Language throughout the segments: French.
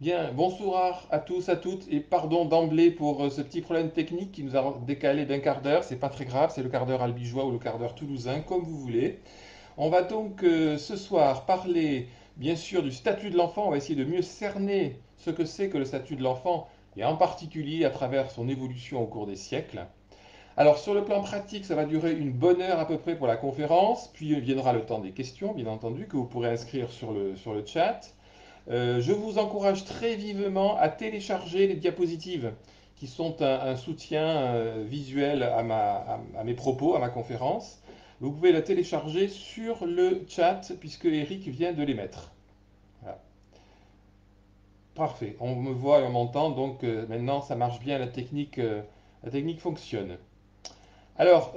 Bien, bonsoir à tous, à toutes, et pardon d'emblée pour ce petit problème technique qui nous a décalé d'un quart d'heure. C'est pas très grave, c'est le quart d'heure albigeois ou le quart d'heure toulousain, comme vous voulez. On va donc ce soir parler, bien sûr, du statut de l'enfant. On va essayer de mieux cerner ce que c'est que le statut de l'enfant, et en particulier à travers son évolution au cours des siècles. Alors, sur le plan pratique, ça va durer une bonne heure à peu près pour la conférence, puis viendra le temps des questions, bien entendu, que vous pourrez inscrire sur le chat. Je vous encourage très vivement à télécharger les diapositives qui sont un soutien visuel à mes propos, à ma conférence. Vous pouvez la télécharger sur le chat puisque Eric vient de les mettre. Voilà. Parfait, on me voit et on m'entend, donc maintenant ça marche bien, la technique fonctionne. Alors,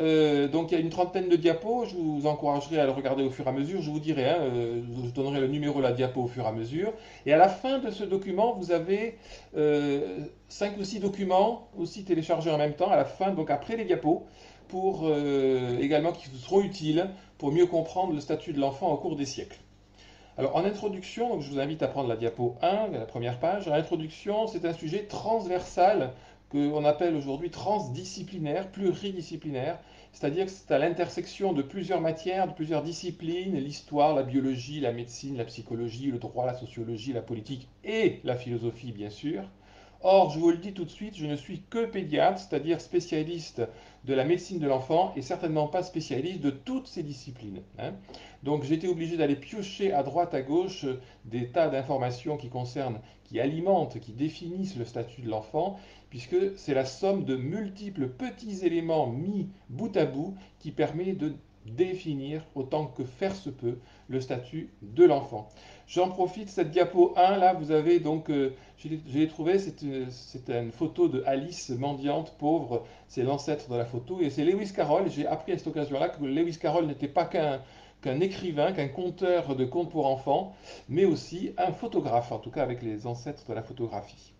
donc il y a une trentaine de diapos, je vous encouragerai à le regarder au fur et à mesure, je vous dirai, hein, je donnerai le numéro de la diapo au fur et à mesure. Et à la fin de ce document, vous avez 5 ou 6 documents aussi téléchargés en même temps, à la fin, donc après les diapos, pour également qui vous seront utiles pour mieux comprendre le statut de l'enfant au cours des siècles. Alors en introduction, donc je vous invite à prendre la diapo 1, la première page. L'introduction, c'est un sujet transversal qu'on appelle aujourd'hui transdisciplinaire, pluridisciplinaire, c'est-à-dire que c'est à l'intersection de plusieurs matières, de plusieurs disciplines, l'histoire, la biologie, la médecine, la psychologie, le droit, la sociologie, la politique et la philosophie, bien sûr. Or, je vous le dis tout de suite, je ne suis que pédiatre, c'est-à-dire spécialiste de la médecine de l'enfant et certainement pas spécialiste de toutes ces disciplines, hein. Donc j'étais obligé d'aller piocher à droite, à gauche des tas d'informations qui concernent, qui alimentent, qui définissent le statut de l'enfant, puisque c'est la somme de multiples petits éléments mis bout à bout qui permet de définir autant que faire se peut le statut de l'enfant. J'en profite, cette diapo 1, là, vous avez donc, je l'ai trouvé, c'est une photo de Alice mendiante, pauvre, c'est l'ancêtre de la photo, et c'est Lewis Carroll. J'ai appris à cette occasion-là que Lewis Carroll n'était pas qu'un écrivain, qu'un conteur de contes pour enfants, mais aussi un photographe, en tout cas avec les ancêtres de la photographie.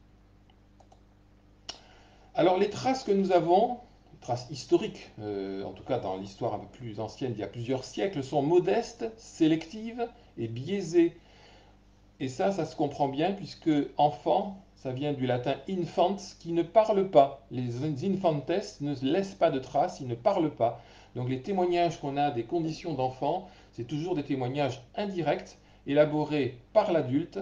Alors les traces que nous avons, traces historiques, en tout cas dans l'histoire un peu plus ancienne, il y a plusieurs siècles, sont modestes, sélectives et biaisées. Et ça se comprend bien puisque enfant, ça vient du latin infant, qui ne parle pas. Les infantes ne laissent pas de traces, ils ne parlent pas. Donc les témoignages qu'on a des conditions d'enfant, c'est toujours des témoignages indirects, élaborés par l'adulte.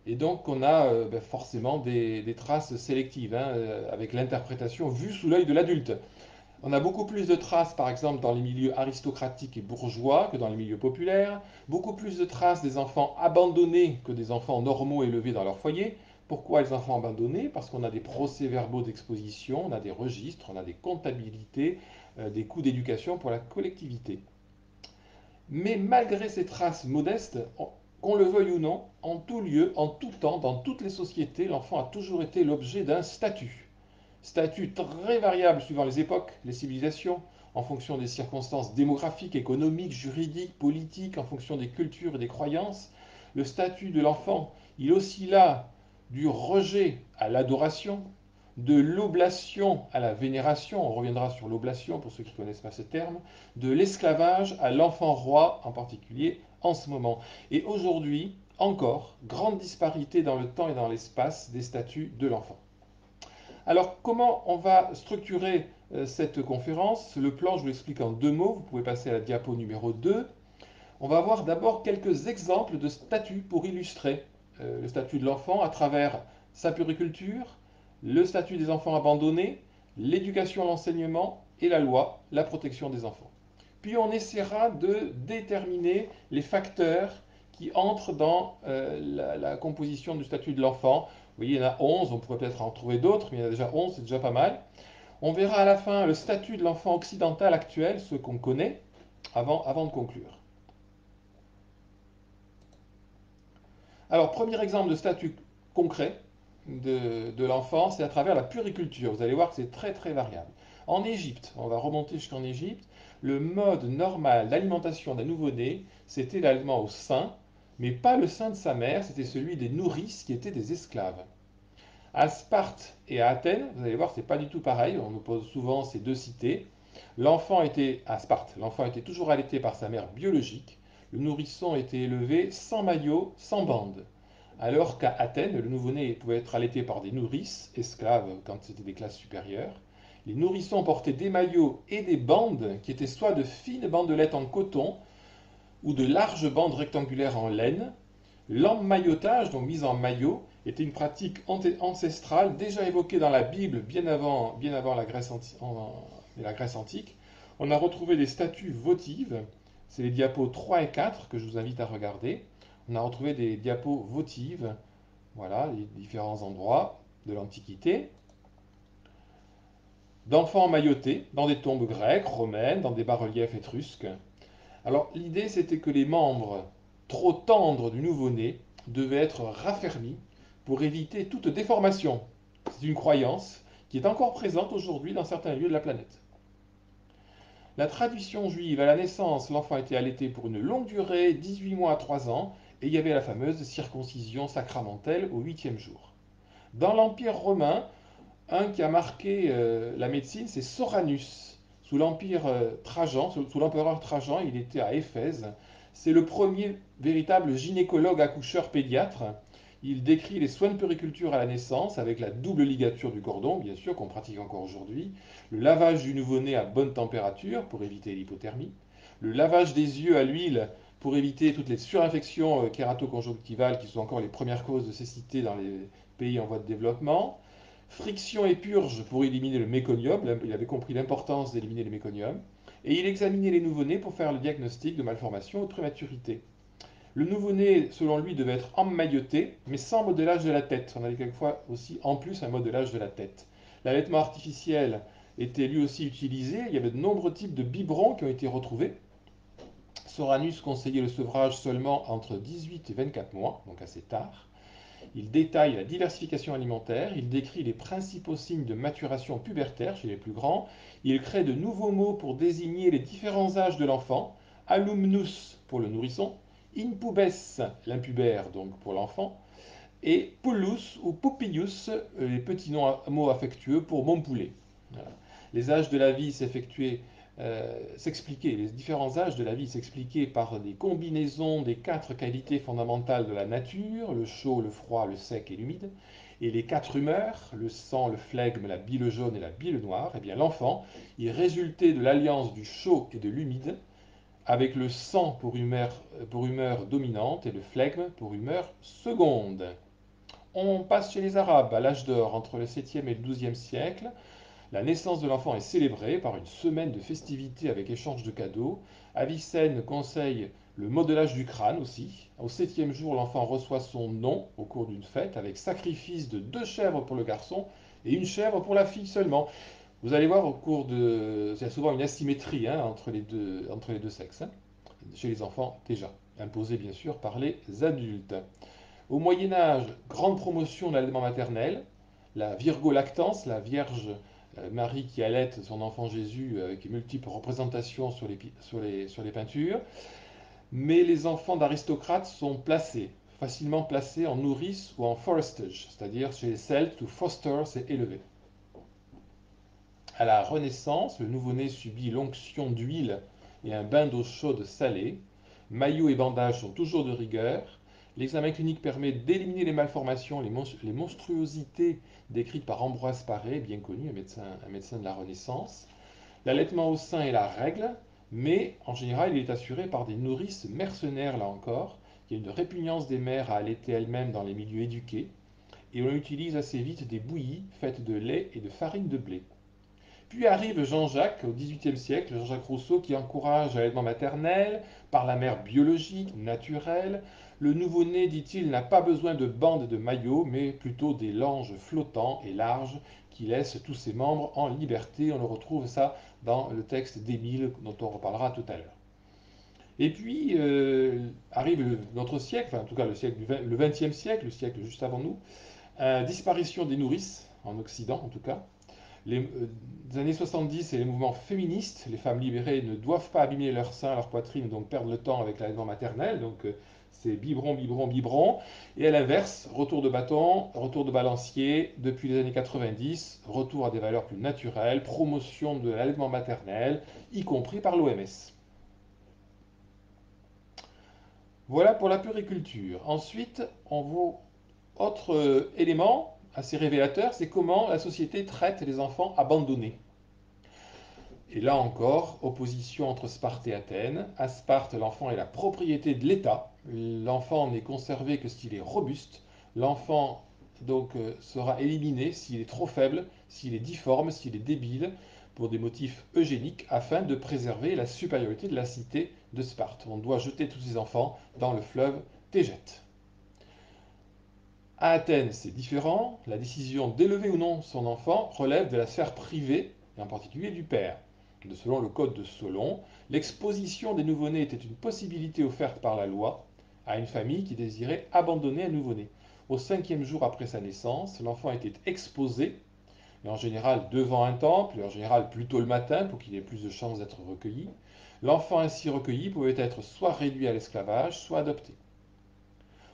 Et donc on a forcément des traces sélectives, hein, avec l'interprétation vue sous l'œil de l'adulte. On a beaucoup plus de traces, par exemple, dans les milieux aristocratiques et bourgeois que dans les milieux populaires, beaucoup plus de traces des enfants abandonnés que des enfants normaux élevés dans leur foyer. Pourquoi les enfants abandonnés? Parce qu'on a des procès-verbaux d'exposition, on a des registres, on a des comptabilités, des coûts d'éducation pour la collectivité. Mais malgré ces traces modestes, qu'on le veuille ou non, en tout lieu, en tout temps, dans toutes les sociétés, l'enfant a toujours été l'objet d'un statut. Statut très variable suivant les époques, les civilisations, en fonction des circonstances démographiques, économiques, juridiques, politiques, en fonction des cultures et des croyances. Le statut de l'enfant, il oscilla du rejet à l'adoration, de l'oblation à la vénération, on reviendra sur l'oblation pour ceux qui ne connaissent pas ce terme, de l'esclavage à l'enfant roi en particulier en ce moment. Et aujourd'hui, encore, grande disparité dans le temps et dans l'espace des statuts de l'enfant. Alors, comment on va structurer cette conférence? Le plan, je vous l'explique en deux mots. Vous pouvez passer à la diapo numéro 2. On va voir d'abord quelques exemples de statuts pour illustrer le statut de l'enfant à travers sa puriculture, le statut des enfants abandonnés, l'éducation à l'enseignement et la loi, la protection des enfants. Puis on essaiera de déterminer les facteurs qui entrent dans la composition du statut de l'enfant. Vous voyez, il y en a 11, on pourrait peut-être en trouver d'autres, mais il y en a déjà 11, c'est déjà pas mal. On verra à la fin le statut de l'enfant occidental actuel, ce qu'on connaît, avant de conclure. Alors, premier exemple de statut concret de l'enfant, c'est à travers la puriculture. Vous allez voir que c'est très très variable. En Égypte, on va remonter jusqu'en Égypte, le mode normal d'alimentation d'un nouveau-né, c'était l'aliment au sein, mais pas le sein de sa mère, c'était celui des nourrices qui étaient des esclaves. À Sparte et à Athènes, vous allez voir, c'est pas du tout pareil, on oppose souvent ces deux cités. L'enfant était, à Sparte, l'enfant était toujours allaité par sa mère biologique, le nourrisson était élevé sans maillot, sans bande. alors qu'à Athènes, le nouveau-né pouvait être allaité par des nourrices, esclaves quand c'était des classes supérieures. Les nourrissons portaient des maillots et des bandes qui étaient soit de fines bandelettes en coton ou de larges bandes rectangulaires en laine. L'emmaillotage, donc mise en maillot, était une pratique ancestrale déjà évoquée dans la Bible bien avant la Grèce antique. On a retrouvé des statues votives, c'est les diapos 3 et 4 que je vous invite à regarder. On a retrouvé des diapos votives, voilà, les différents endroits de l'Antiquité, d'enfants emmaillotés dans des tombes grecques, romaines, dans des bas-reliefs étrusques. Alors l'idée c'était que les membres trop tendres du nouveau-né devaient être raffermis pour éviter toute déformation. C'est une croyance qui est encore présente aujourd'hui dans certains lieux de la planète. La tradition juive, à la naissance, l'enfant était allaité pour une longue durée, 18 mois à 3 ans, et il y avait la fameuse circoncision sacramentelle au 8e jour. Dans l'Empire romain, un qui a marqué la médecine, c'est Soranus. Sous l'Empire Trajan, sous l'empereur Trajan, il était à Éphèse. C'est le premier véritable gynécologue accoucheur pédiatre. Il décrit les soins de puériculture à la naissance avec la double ligature du cordon, bien sûr, qu'on pratique encore aujourd'hui, le lavage du nouveau-né à bonne température pour éviter l'hypothermie, le lavage des yeux à l'huile pour éviter toutes les surinfections kératoconjonctivales qui sont encore les premières causes de cécité dans les pays en voie de développement, friction et purge pour éliminer le méconium, il avait compris l'importance d'éliminer le méconium, et il examinait les nouveau-nés pour faire le diagnostic de malformation ou de prématurité. Le nouveau-né, selon lui, devait être emmailloté, mais sans modelage de la tête. On avait quelquefois aussi en plus un modelage de la tête. L'allaitement artificiel était lui aussi utilisé. Il y avait de nombreux types de biberons qui ont été retrouvés. Soranus conseillait le sevrage seulement entre 18 et 24 mois, donc assez tard. Il détaille la diversification alimentaire, il décrit les principaux signes de maturation pubertaire chez les plus grands, il crée de nouveaux mots pour désigner les différents âges de l'enfant, alumnus pour le nourrisson, impubes, l'impubère donc pour l'enfant, et pullus ou pupillus, les petits mots affectueux pour mon poulet. Voilà. Les âges de la vie s'expliquaient, les différents âges de la vie s'expliquaient par des combinaisons des 4 qualités fondamentales de la nature, le chaud, le froid, le sec et l'humide, et les 4 humeurs, le sang, le flegme, la bile jaune et la bile noire. Eh bien l'enfant, il résultait de l'alliance du chaud et de l'humide, avec le sang pour humeur dominante et le flegme pour humeur seconde. On passe chez les Arabes à l'âge d'or entre le 7e et le 12e siècle. La naissance de l'enfant est célébrée par une semaine de festivités avec échange de cadeaux. Avicenne conseille le modelage du crâne aussi. Au 7e jour, l'enfant reçoit son nom au cours d'une fête avec sacrifice de 2 chèvres pour le garçon et 1 chèvre pour la fille seulement. Vous allez voir au cours de... Il y a souvent une asymétrie entre les deux sexes, hein, chez les enfants déjà, imposée bien sûr par les adultes. Au Moyen Âge, grande promotion de l'allaitement maternel, la virgolactance, la Vierge Marie qui allaite son enfant Jésus avec multiples représentations sur les peintures, mais les enfants d'aristocrates sont placés, facilement placés en nourrice ou en forestage, c'est-à-dire chez les Celtes où foster c'est élevé. À la Renaissance, le nouveau-né subit l'onction d'huile et un bain d'eau chaude salée. Maillots et bandages sont toujours de rigueur. L'examen clinique permet d'éliminer les malformations, les monstruosités décrites par Ambroise Paré, bien connu, un médecin de la Renaissance. L'allaitement au sein est la règle, mais en général, il est assuré par des nourrices mercenaires, là encore. Il y a une répugnance des mères à allaiter elles-mêmes dans les milieux éduqués, et on utilise assez vite des bouillies faites de lait et de farine de blé. Puis arrive Jean-Jacques au XVIIIe siècle, Jean-Jacques Rousseau qui encourage l'allaitement maternel par la mère biologique, naturelle. Le nouveau-né, dit-il, n'a pas besoin de bandes et de maillots, mais plutôt des langes flottants et larges qui laissent tous ses membres en liberté. On le retrouve ça dans le texte d'Émile dont on reparlera tout à l'heure. Et puis arrive notre siècle, enfin en tout cas le XXe siècle, le siècle juste avant nous, disparition des nourrices, en Occident en tout cas. Les années 70, c'est les mouvements féministes. Les femmes libérées ne doivent pas abîmer leur sein, leur poitrine, donc perdre le temps avec l'allaitement maternel. Donc c'est biberon, biberon, biberon. Et à l'inverse, retour de bâton, retour de balancier. Depuis les années 90, retour à des valeurs plus naturelles, promotion de l'allaitement maternel, y compris par l'OMS. Voilà pour la puriculture. Ensuite, on Autre élément assez révélateur, c'est comment la société traite les enfants abandonnés. Et là encore, opposition entre Sparte et Athènes. À Sparte, l'enfant est la propriété de l'État. L'enfant n'est conservé que s'il est robuste. L'enfant donc sera éliminé s'il est trop faible, s'il est difforme, s'il est débile, pour des motifs eugéniques, afin de préserver la supériorité de la cité de Sparte. On doit jeter tous ces enfants dans le fleuve Tégète. À Athènes, c'est différent. La décision d'élever ou non son enfant relève de la sphère privée, et en particulier du père. Selon le code de Solon, l'exposition des nouveau-nés était une possibilité offerte par la loi à une famille qui désirait abandonner un nouveau-né. Au 5e jour après sa naissance, l'enfant était exposé, et en général devant un temple, et en général plutôt le matin pour qu'il ait plus de chances d'être recueilli. L'enfant ainsi recueilli pouvait être soit réduit à l'esclavage, soit adopté.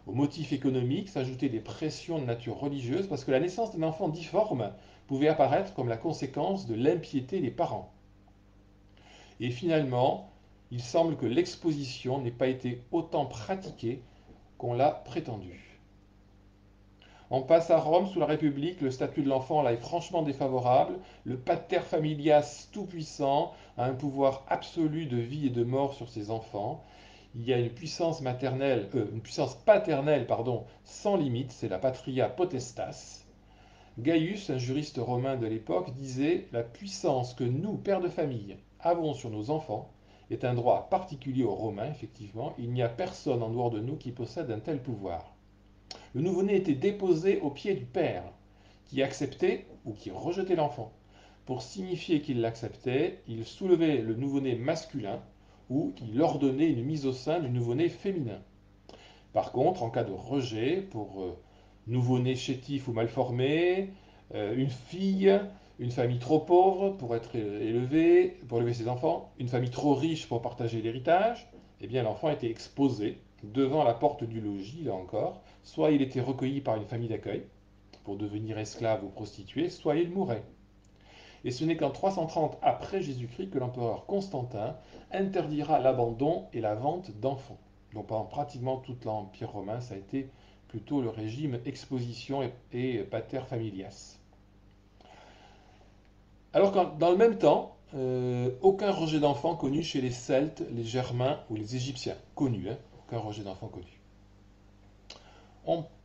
Au motif économique s'ajoutaient des pressions de nature religieuse parce que la naissance d'un enfant difforme pouvait apparaître comme la conséquence de l'impiété des parents. Et finalement, il semble que l'exposition n'ait pas été autant pratiquée qu'on l'a prétendu. On passe à Rome sous la République, le statut de l'enfant là est franchement défavorable, le pater familias tout-puissant a un pouvoir absolu de vie et de mort sur ses enfants. Il y a une puissance paternelle, sans limite, c'est la patria potestas. Gaius, un juriste romain de l'époque, disait: la puissance que nous, pères de famille, avons sur nos enfants est un droit particulier aux Romains, effectivement. Il n'y a personne en dehors de nous qui possède un tel pouvoir. Le nouveau-né était déposé aux pieds du père, qui acceptait ou qui rejetait l'enfant. Pour signifier qu'il l'acceptait, il soulevait le nouveau-né masculin ou il ordonnait une mise au sein du nouveau-né féminin. Par contre, en cas de rejet, pour nouveau-né chétif ou mal formé, une fille, une famille trop pauvre pour être élevée, pour élever ses enfants, une famille trop riche pour partager l'héritage, eh bien l'enfant était exposé devant la porte du logis, là encore. Soit il était recueilli par une famille d'accueil pour devenir esclave ou prostituée, soit il mourait. Et ce n'est qu'en 330 après Jésus-Christ que l'empereur Constantin interdira l'abandon et la vente d'enfants. Donc pendant pratiquement tout l'Empire romain, ça a été plutôt le régime exposition et pater familias. Alors que dans le même temps, aucun rejet d'enfants connu chez les Celtes, les Germains ou les Égyptiens. Connu, hein, aucun rejet d'enfants connu.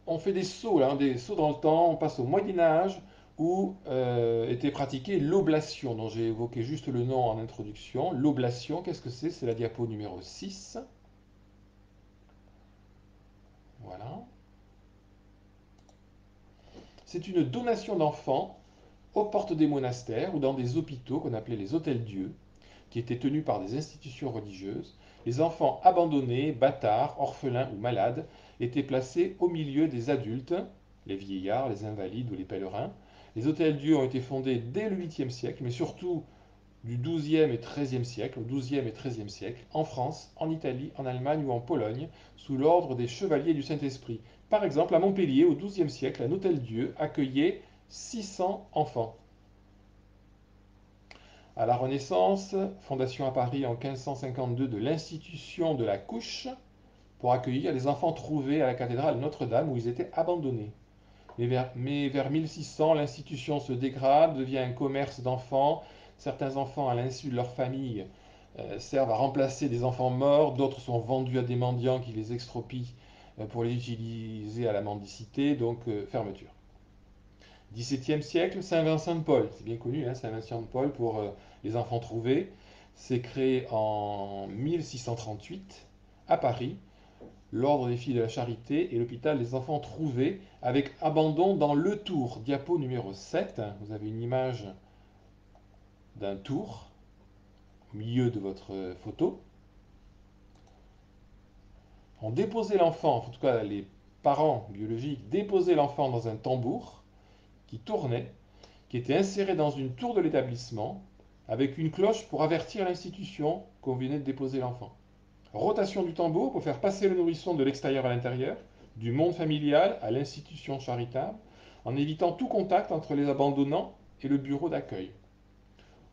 On fait des sauts, là, des sauts dans le temps, on passe au Moyen-Âge où était pratiquée l'oblation, dont j'ai évoqué juste le nom en introduction. L'oblation, qu'est-ce que c'est? C'est la diapo numéro 6. Voilà. C'est une donation d'enfants aux portes des monastères ou dans des hôpitaux qu'on appelait les hôtels-dieux, qui étaient tenus par des institutions religieuses. Les enfants abandonnés, bâtards, orphelins ou malades étaient placés au milieu des adultes, les vieillards, les invalides ou les pèlerins. Les hôtels-dieux ont été fondés dès le 8e siècle, mais surtout du 12e et 13e siècle, au 12e et 13e siècle, en France, en Italie, en Allemagne ou en Pologne, sous l'ordre des chevaliers du Saint-Esprit. Par exemple, à Montpellier, au 12e siècle, un hôtel-dieu accueillait 600 enfants. À la Renaissance, fondation à Paris en 1552 de l'institution de la couche pour accueillir les enfants trouvés à la cathédrale Notre-Dame où ils étaient abandonnés. Mais vers 1600, l'institution se dégrade, devient un commerce d'enfants. Certains enfants, à l'insu de leur famille, servent à remplacer des enfants morts, d'autres sont vendus à des mendiants qui les extropient pour les utiliser à la mendicité, donc fermeture. 17e siècle, Saint-Vincent de Paul, c'est bien connu, hein, Saint-Vincent de Paul pour les enfants trouvés. C'est créé en 1638 à Paris, l'Ordre des Filles de la Charité et l'hôpital des enfants trouvés avec abandon dans le Tour. Diapo numéro 7, vous avez une image d'un tour au milieu de votre photo. On déposait l'enfant, en tout cas les parents biologiques déposaient l'enfant dans un tambour qui tournait, qui était inséré dans une tour de l'établissement avec une cloche pour avertir l'institution qu'on venait de déposer l'enfant. Rotation du tambour pour faire passer le nourrisson de l'extérieur à l'intérieur, du monde familial à l'institution charitable, en évitant tout contact entre les abandonnants et le bureau d'accueil.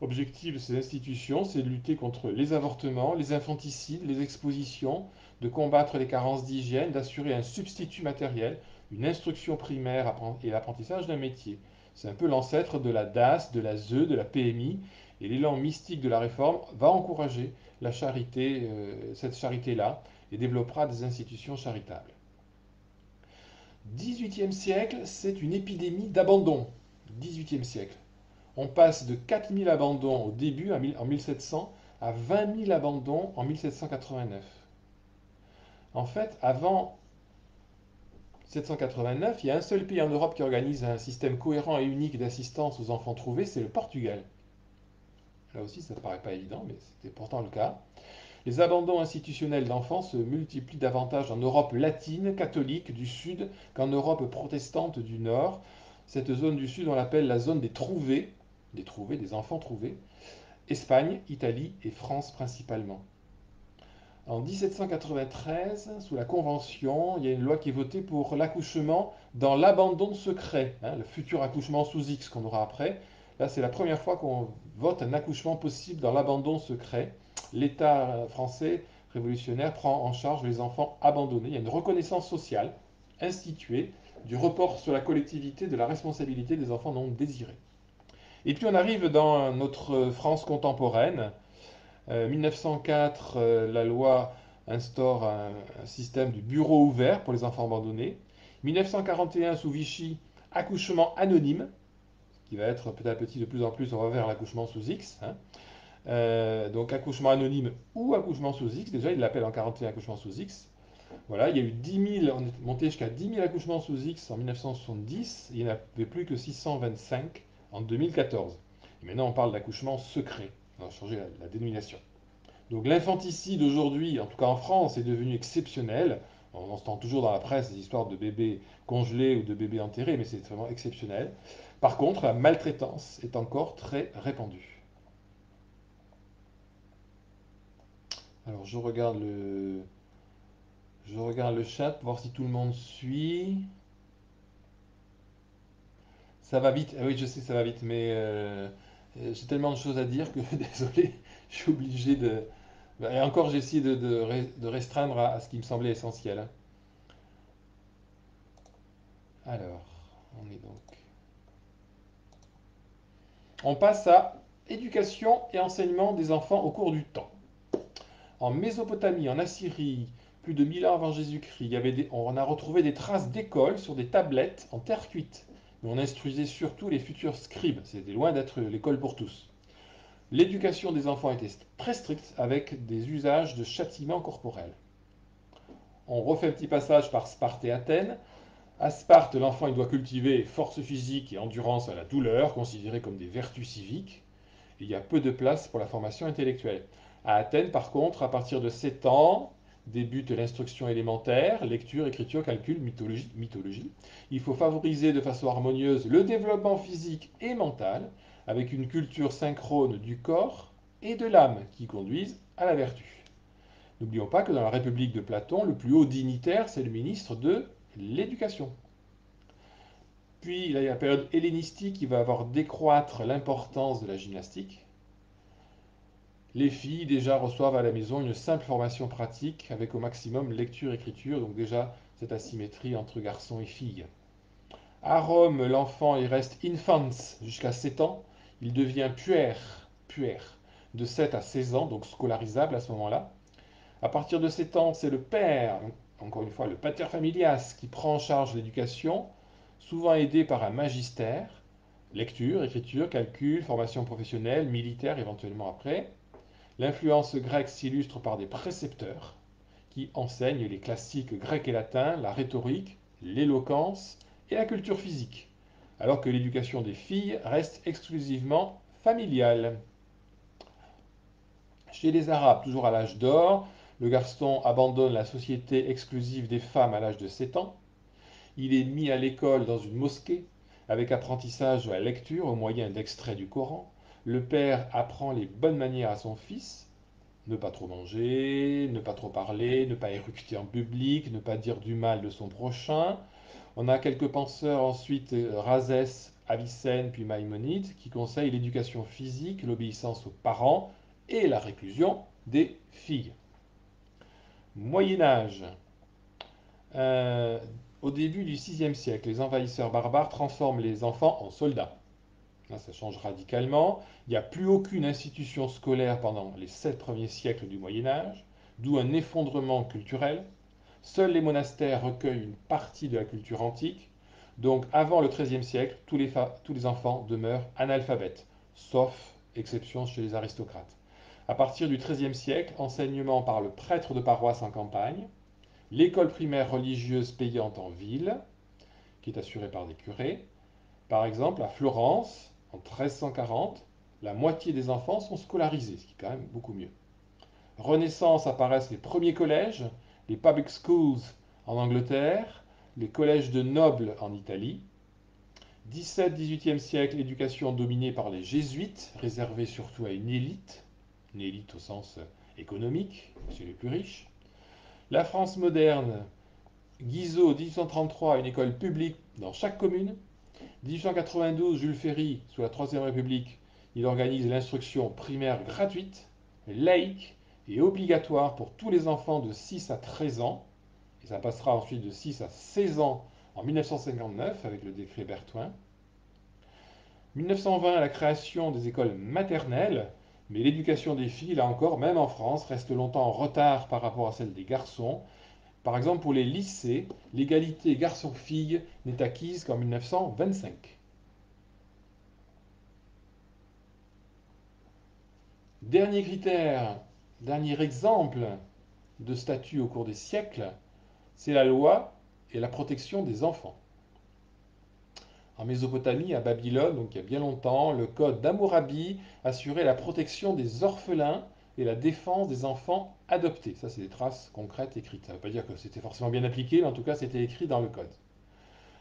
Objectif de ces institutions, c'est de lutter contre les avortements, les infanticides, les expositions, de combattre les carences d'hygiène, d'assurer un substitut matériel une instruction primaire et l'apprentissage d'un métier. C'est un peu l'ancêtre de la DAS, de la ZE, de la PMI, et l'élan mystique de la réforme va encourager la charité, cette charité-là, et développera des institutions charitables. 18e siècle, c'est une épidémie d'abandon. 18e siècle. On passe de 4000 abandons au début, en 1700, à 20 000 abandons en 1789. En fait, avant 1789, il y a un seul pays en Europe qui organise un système cohérent et unique d'assistance aux enfants trouvés, c'est le Portugal. Là aussi, ça ne paraît pas évident, mais c'était pourtant le cas. Les abandons institutionnels d'enfants se multiplient davantage en Europe latine, catholique, du Sud, qu'en Europe protestante du Nord. Cette zone du Sud, on l'appelle la zone des trouvés, des enfants trouvés. Espagne, Italie et France principalement. En 1793, sous la Convention, il y a une loi qui est votée pour l'accouchement dans l'abandon secret, le futur accouchement sous X qu'on aura après. Là, c'est la première fois qu'on vote un accouchement possible dans l'abandon secret. L'État français révolutionnaire prend en charge les enfants abandonnés. Il y a une reconnaissance sociale instituée du report sur la collectivité de la responsabilité des enfants non désirés. Et puis on arrive dans notre France contemporaine. 1904, la loi instaure un système de bureau ouvert pour les enfants abandonnés. 1941, sous Vichy, accouchement anonyme, qui va être petit à petit de plus en plus, on va vers l'accouchement sous X. Donc accouchement anonyme ou accouchement sous X, déjà il l'appelle en 41 accouchement sous X. Voilà, il y a eu 10 000, on est monté jusqu'à 10 000 accouchements sous X en 1970, il n'y en avait plus que 625 en 2014. Et maintenant on parle d'accouchement secret, on a changé la dénomination. Donc l'infanticide aujourd'hui, en tout cas en France, est devenu exceptionnel. On entend toujours dans la presse des histoires de bébés congelés ou de bébés enterrés, mais c'est vraiment exceptionnel. Par contre, la maltraitance est encore très répandue. Alors je regarde le chat pour voir si tout le monde suit. Ça va vite. Ah oui, je sais, ça va vite, mais j'ai tellement de choses à dire que désolé, je suis obligé de. Et encore, j'ai essayé de restreindre à ce qui me semblait essentiel, hein. Alors, on est donc. On passe à éducation et enseignement des enfants au cours du temps. En Mésopotamie, en Assyrie, plus de 1000 ans avant Jésus-Christ, on a retrouvé des traces d'écoles sur des tablettes en terre cuite. Mais on instruisait surtout les futurs scribes. C'était loin d'être l'école pour tous. L'éducation des enfants était très stricte avec des usages de châtiments corporels. On refait un petit passage par Sparte et Athènes. À Sparte, l'enfant il doit cultiver force physique et endurance à la douleur, considérées comme des vertus civiques. Il y a peu de place pour la formation intellectuelle. À Athènes, par contre, à partir de 7 ans, débute l'instruction élémentaire, lecture, écriture, calcul, mythologie. Il faut favoriser de façon harmonieuse le développement physique et mental, avec une culture synchrone du corps et de l'âme qui conduisent à la vertu. N'oublions pas que dans la République de Platon, le plus haut dignitaire, c'est le ministre de l'Éducation. Puis il y a la période hellénistique qui va avoir décroître l'importance de la gymnastique. Les filles déjà reçoivent à la maison une simple formation pratique avec au maximum lecture-écriture, donc déjà cette asymétrie entre garçons et filles. À Rome, l'enfant il reste infans jusqu'à 7 ans, il devient puer de 7 à 16 ans, donc scolarisable à ce moment-là. À partir de 7 ans, c'est le père, encore une fois le pater familias, qui prend en charge l'éducation, souvent aidé par un magistère, lecture, écriture, calcul, formation professionnelle, militaire éventuellement après. L'influence grecque s'illustre par des précepteurs qui enseignent les classiques grecs et latins, la rhétorique, l'éloquence et la culture physique, alors que l'éducation des filles reste exclusivement familiale. Chez les Arabes, toujours à l'âge d'or, le garçon abandonne la société exclusive des femmes à l'âge de 7 ans. Il est mis à l'école dans une mosquée, avec apprentissage de la lecture au moyen d'extraits du Coran. Le père apprend les bonnes manières à son fils, ne pas trop manger, ne pas trop parler, ne pas éructer en public, ne pas dire du mal de son prochain. On a quelques penseurs ensuite, Rhazès, Avicenne, puis Maïmonide, qui conseillent l'éducation physique, l'obéissance aux parents et la réclusion des filles. Moyen Âge. Au début du VIe siècle, les envahisseurs barbares transforment les enfants en soldats. Là, ça change radicalement. Il n'y a plus aucune institution scolaire pendant les 7 premiers siècles du Moyen Âge, d'où un effondrement culturel. Seuls les monastères recueillent une partie de la culture antique. Donc avant le XIIIe siècle, tous les enfants demeurent analphabètes, sauf exception chez les aristocrates. À partir du XIIIe siècle, enseignement par le prêtre de paroisse en campagne, l'école primaire religieuse payante en ville, qui est assurée par des curés. Par exemple, à Florence, en 1340, la moitié des enfants sont scolarisés, ce qui est quand même beaucoup mieux. Renaissance apparaissent les premiers collèges, les public schools en Angleterre, les collèges de nobles en Italie. 17-18e siècle, éducation dominée par les jésuites, réservée surtout à une élite au sens économique, chez les plus riches. La France moderne, Guizot, 1833, une école publique dans chaque commune. 1892, Jules Ferry, sous la Troisième République, il organise l'instruction primaire gratuite, laïque et obligatoire pour tous les enfants de 6 à 13 ans. Et ça passera ensuite de 6 à 16 ans en 1959 avec le décret Berthoin. 1920, la création des écoles maternelles, mais l'éducation des filles, là encore, même en France, reste longtemps en retard par rapport à celle des garçons. Par exemple, pour les lycées, l'égalité garçon-fille n'est acquise qu'en 1925. Dernier critère, dernier exemple de statut au cours des siècles, c'est la loi et la protection des enfants. En Mésopotamie, à Babylone, donc il y a bien longtemps, le code d'Hammurabi assurait la protection des orphelins et la défense des enfants adoptés. Ça, c'est des traces concrètes écrites. Ça ne veut pas dire que c'était forcément bien appliqué, mais en tout cas, c'était écrit dans le code.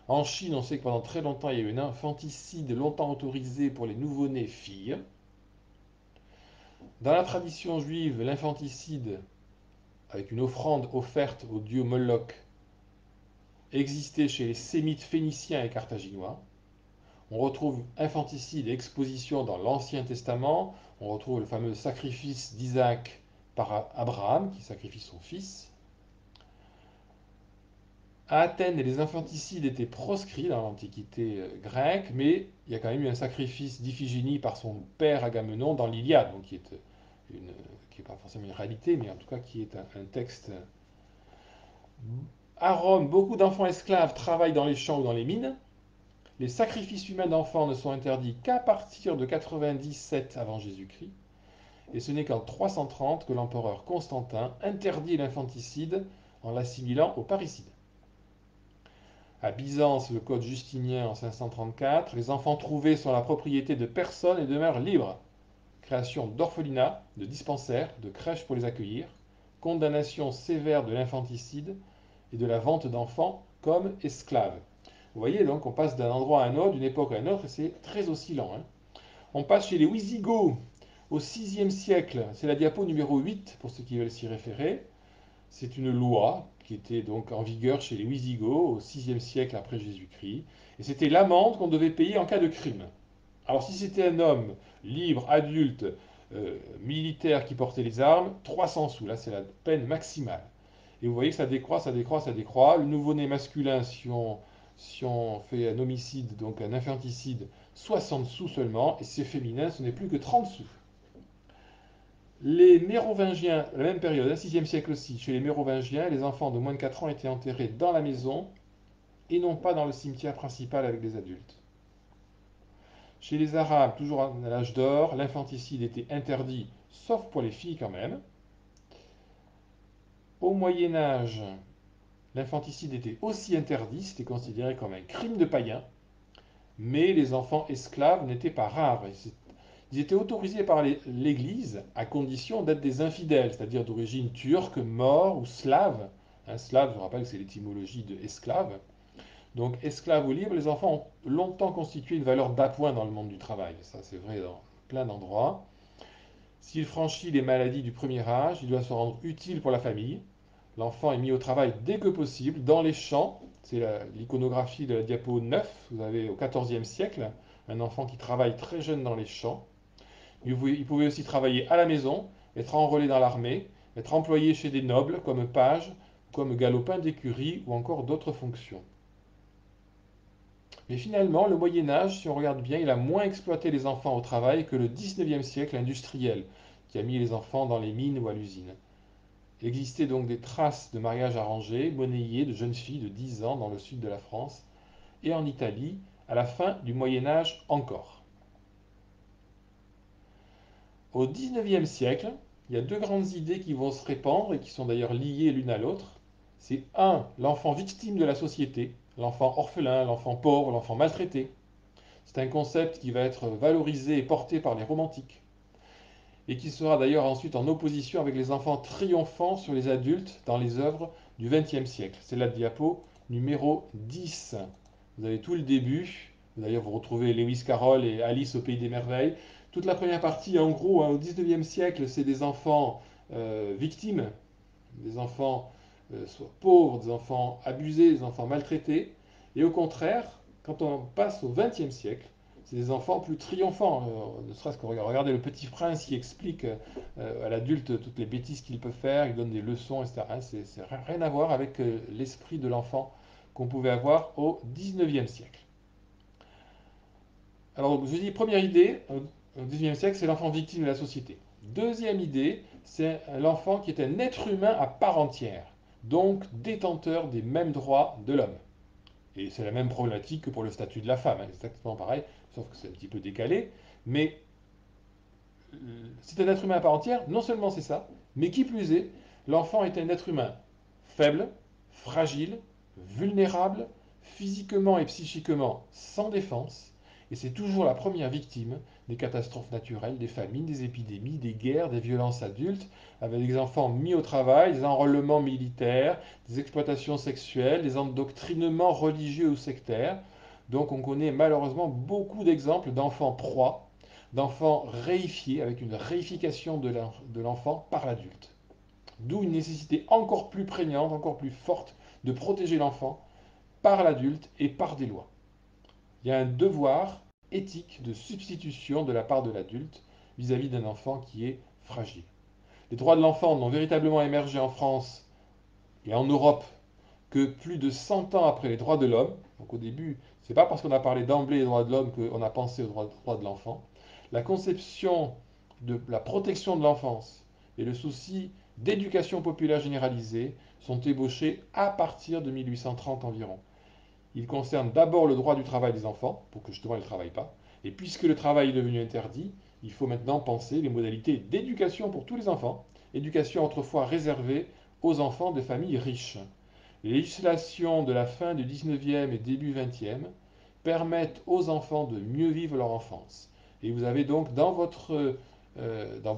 En Chine, on sait que pendant très longtemps, il y a eu un infanticide longtemps autorisé pour les nouveau-nés filles. Dans la tradition juive, l'infanticide, avec une offrande offerte au dieu Moloch, existait chez les Sémites phéniciens et carthaginois. On retrouve infanticide et exposition dans l'Ancien Testament. On retrouve le fameux sacrifice d'Isaac par Abraham, qui sacrifie son fils. À Athènes, les infanticides étaient proscrits dans l'Antiquité grecque, mais il y a quand même eu un sacrifice d'Iphigénie par son père Agamemnon dans l'Iliade, donc qui est pas forcément une réalité, mais en tout cas qui est un texte. À Rome, beaucoup d'enfants esclaves travaillent dans les champs ou dans les mines. Les sacrifices humains d'enfants ne sont interdits qu'à partir de 97 avant Jésus-Christ, et ce n'est qu'en 330 que l'empereur Constantin interdit l'infanticide en l'assimilant au parricide. À Byzance, le code justinien en 534, les enfants trouvés sont la propriété de personne et demeurent libres. Création d'orphelinats, de dispensaires, de crèches pour les accueillir, condamnation sévère de l'infanticide et de la vente d'enfants comme esclaves. Vous voyez donc, on passe d'un endroit à un autre, d'une époque à une autre, et c'est très oscillant. On passe chez les Wisigoths au VIe siècle. C'est la diapo numéro 8 pour ceux qui veulent s'y référer. C'est une loi qui était donc en vigueur chez les Wisigoths au VIe siècle après Jésus-Christ. Et c'était l'amende qu'on devait payer en cas de crime. Alors si c'était un homme libre, adulte, militaire qui portait les armes, 300 sous. Là, c'est la peine maximale. Et vous voyez que ça décroît, ça décroît, ça décroît. Le nouveau-né masculin, si on fait un homicide, donc un infanticide, 60 sous seulement. Et si c'est féminin, ce n'est plus que 30 sous. Les Mérovingiens, à la même période, 6e siècle aussi, chez les Mérovingiens, les enfants de moins de 4 ans étaient enterrés dans la maison et non pas dans le cimetière principal avec les adultes. Chez les Arabes, toujours à l'âge d'or, l'infanticide était interdit, sauf pour les filles quand même. Au Moyen Âge, l'infanticide était aussi interdit, c'était considéré comme un crime de païen, mais les enfants esclaves n'étaient pas rares. Ils étaient autorisés par l'Église à condition d'être des infidèles, c'est-à-dire d'origine turque, maure ou slave. Un slave, je rappelle que c'est l'étymologie de esclave. Donc, esclaves ou libres, les enfants ont longtemps constitué une valeur d'appoint dans le monde du travail. Ça, c'est vrai dans plein d'endroits. S'il franchit les maladies du premier âge, il doit se rendre utile pour la famille. L'enfant est mis au travail dès que possible, dans les champs. C'est l'iconographie de la diapo 9, vous avez au XIVe siècle, un enfant qui travaille très jeune dans les champs. Il pouvait aussi travailler à la maison, être enrôlé dans l'armée, être employé chez des nobles comme page, comme galopin d'écurie ou encore d'autres fonctions. Mais finalement, le Moyen Âge, si on regarde bien, il a moins exploité les enfants au travail que le XIXe siècle industriel, qui a mis les enfants dans les mines ou à l'usine. Il existait donc des traces de mariages arrangés, monnayés de jeunes filles de 10 ans dans le sud de la France et en Italie à la fin du Moyen Âge encore. Au XIXe siècle, il y a deux grandes idées qui vont se répandre et qui sont d'ailleurs liées l'une à l'autre. C'est un, l'enfant victime de la société, l'enfant orphelin, l'enfant pauvre, l'enfant maltraité. C'est un concept qui va être valorisé et porté par les romantiques et qui sera d'ailleurs ensuite en opposition avec les enfants triomphants sur les adultes dans les œuvres du XXe siècle. C'est la diapo numéro 10. Vous avez tout le début. D'ailleurs, vous retrouvez Lewis Carroll et Alice au Pays des Merveilles. Toute la première partie, en gros, au XIXe siècle, c'est des enfants victimes, des enfants soit pauvres, des enfants abusés, des enfants maltraités. Et au contraire, quand on passe au XXe siècle, c'est des enfants plus triomphants. Ne serait-ce que regardez le Petit Prince qui explique à l'adulte toutes les bêtises qu'il peut faire, il donne des leçons, etc. C'est rien à voir avec l'esprit de l'enfant qu'on pouvait avoir au XIXe siècle. Alors, je dis première idée, au XIXe siècle, c'est l'enfant victime de la société. Deuxième idée, c'est l'enfant qui est un être humain à part entière, donc détenteur des mêmes droits de l'homme. Et c'est la même problématique que pour le statut de la femme, hein, exactement pareil, sauf que c'est un petit peu décalé. Mais c'est un être humain à part entière, non seulement c'est ça, mais qui plus est, l'enfant est un être humain faible, fragile, vulnérable, physiquement et psychiquement sans défense, et c'est toujours la première victime des catastrophes naturelles, des famines, des épidémies, des guerres, des violences adultes, avec des enfants mis au travail, des enrôlements militaires, des exploitations sexuelles, des endoctrinements religieux ou sectaires. Donc on connaît malheureusement beaucoup d'exemples d'enfants proies, d'enfants réifiés, avec une réification de l'enfant par l'adulte. D'où une nécessité encore plus prégnante, encore plus forte de protéger l'enfant par l'adulte et par des lois. Il y a un devoir éthique de substitution de la part de l'adulte vis-à-vis d'un enfant qui est fragile. Les droits de l'enfant n'ont véritablement émergé en France et en Europe que plus de 100 ans après les droits de l'homme. Donc au début, c'est pas parce qu'on a parlé d'emblée des droits de l'homme qu'on a pensé aux droits de l'enfant. La conception de la protection de l'enfance et le souci d'éducation populaire généralisée sont ébauchés à partir de 1830 environ. Ils concernent d'abord le droit du travail des enfants, pour que justement ils ne travaillent pas. Et puisque le travail est devenu interdit, il faut maintenant penser les modalités d'éducation pour tous les enfants. Éducation autrefois réservée aux enfants de familles riches. Les législations de la fin du 19e et début 20e permettent aux enfants de mieux vivre leur enfance. Et vous avez donc dans votre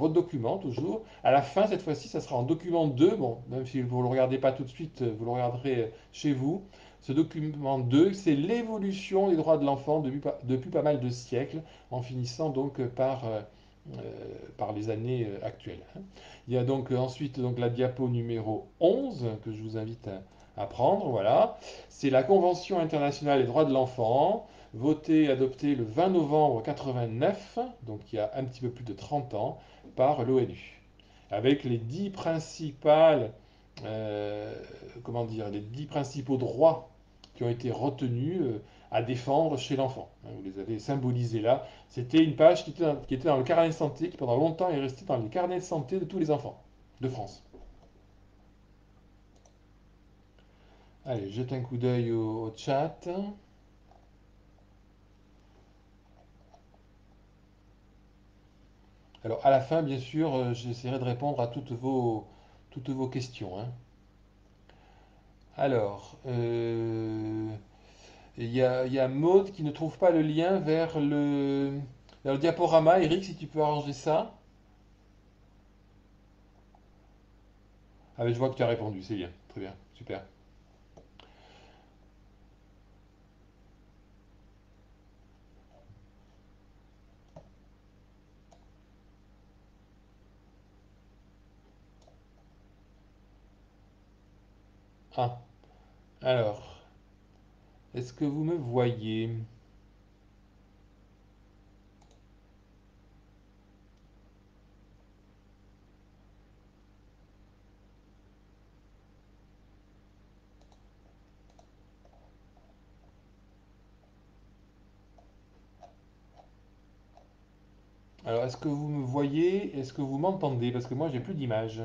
document, toujours, à la fin, cette fois-ci, ça sera en document 2, bon, même si vous ne le regardez pas tout de suite, vous le regarderez chez vous. Ce document 2, c'est l'évolution des droits de l'enfant depuis pas mal de siècles, en finissant donc par les années actuelles. Il y a donc ensuite donc, la diapo numéro 11, que je vous invite à prendre, voilà. C'est la Convention internationale des droits de l'enfant, votée et adoptée le 20 novembre 89, donc il y a un petit peu plus de 30 ans, par l'ONU, avec les 10 principales, euh, comment dire, les 10 principaux droits qui ont été retenus à défendre chez l'enfant. Vous les avez symbolisés là. C'était une page qui était dans le carnet de santé, qui pendant longtemps est restée dans les carnets de santé de tous les enfants de France. Allez, jette un coup d'œil au chat. Alors, à la fin, bien sûr, j'essaierai de répondre à toutes vos questions, hein. Alors, il y a Maud qui ne trouve pas le lien vers le diaporama. Eric, si tu peux arranger ça. Ah, mais je vois que tu as répondu, c'est bien. Très bien, super. Ah, alors, est-ce que vous me voyez? Alors, est-ce que vous me voyez? Est-ce que vous m'entendez? Parce que moi, j'ai plus d'image.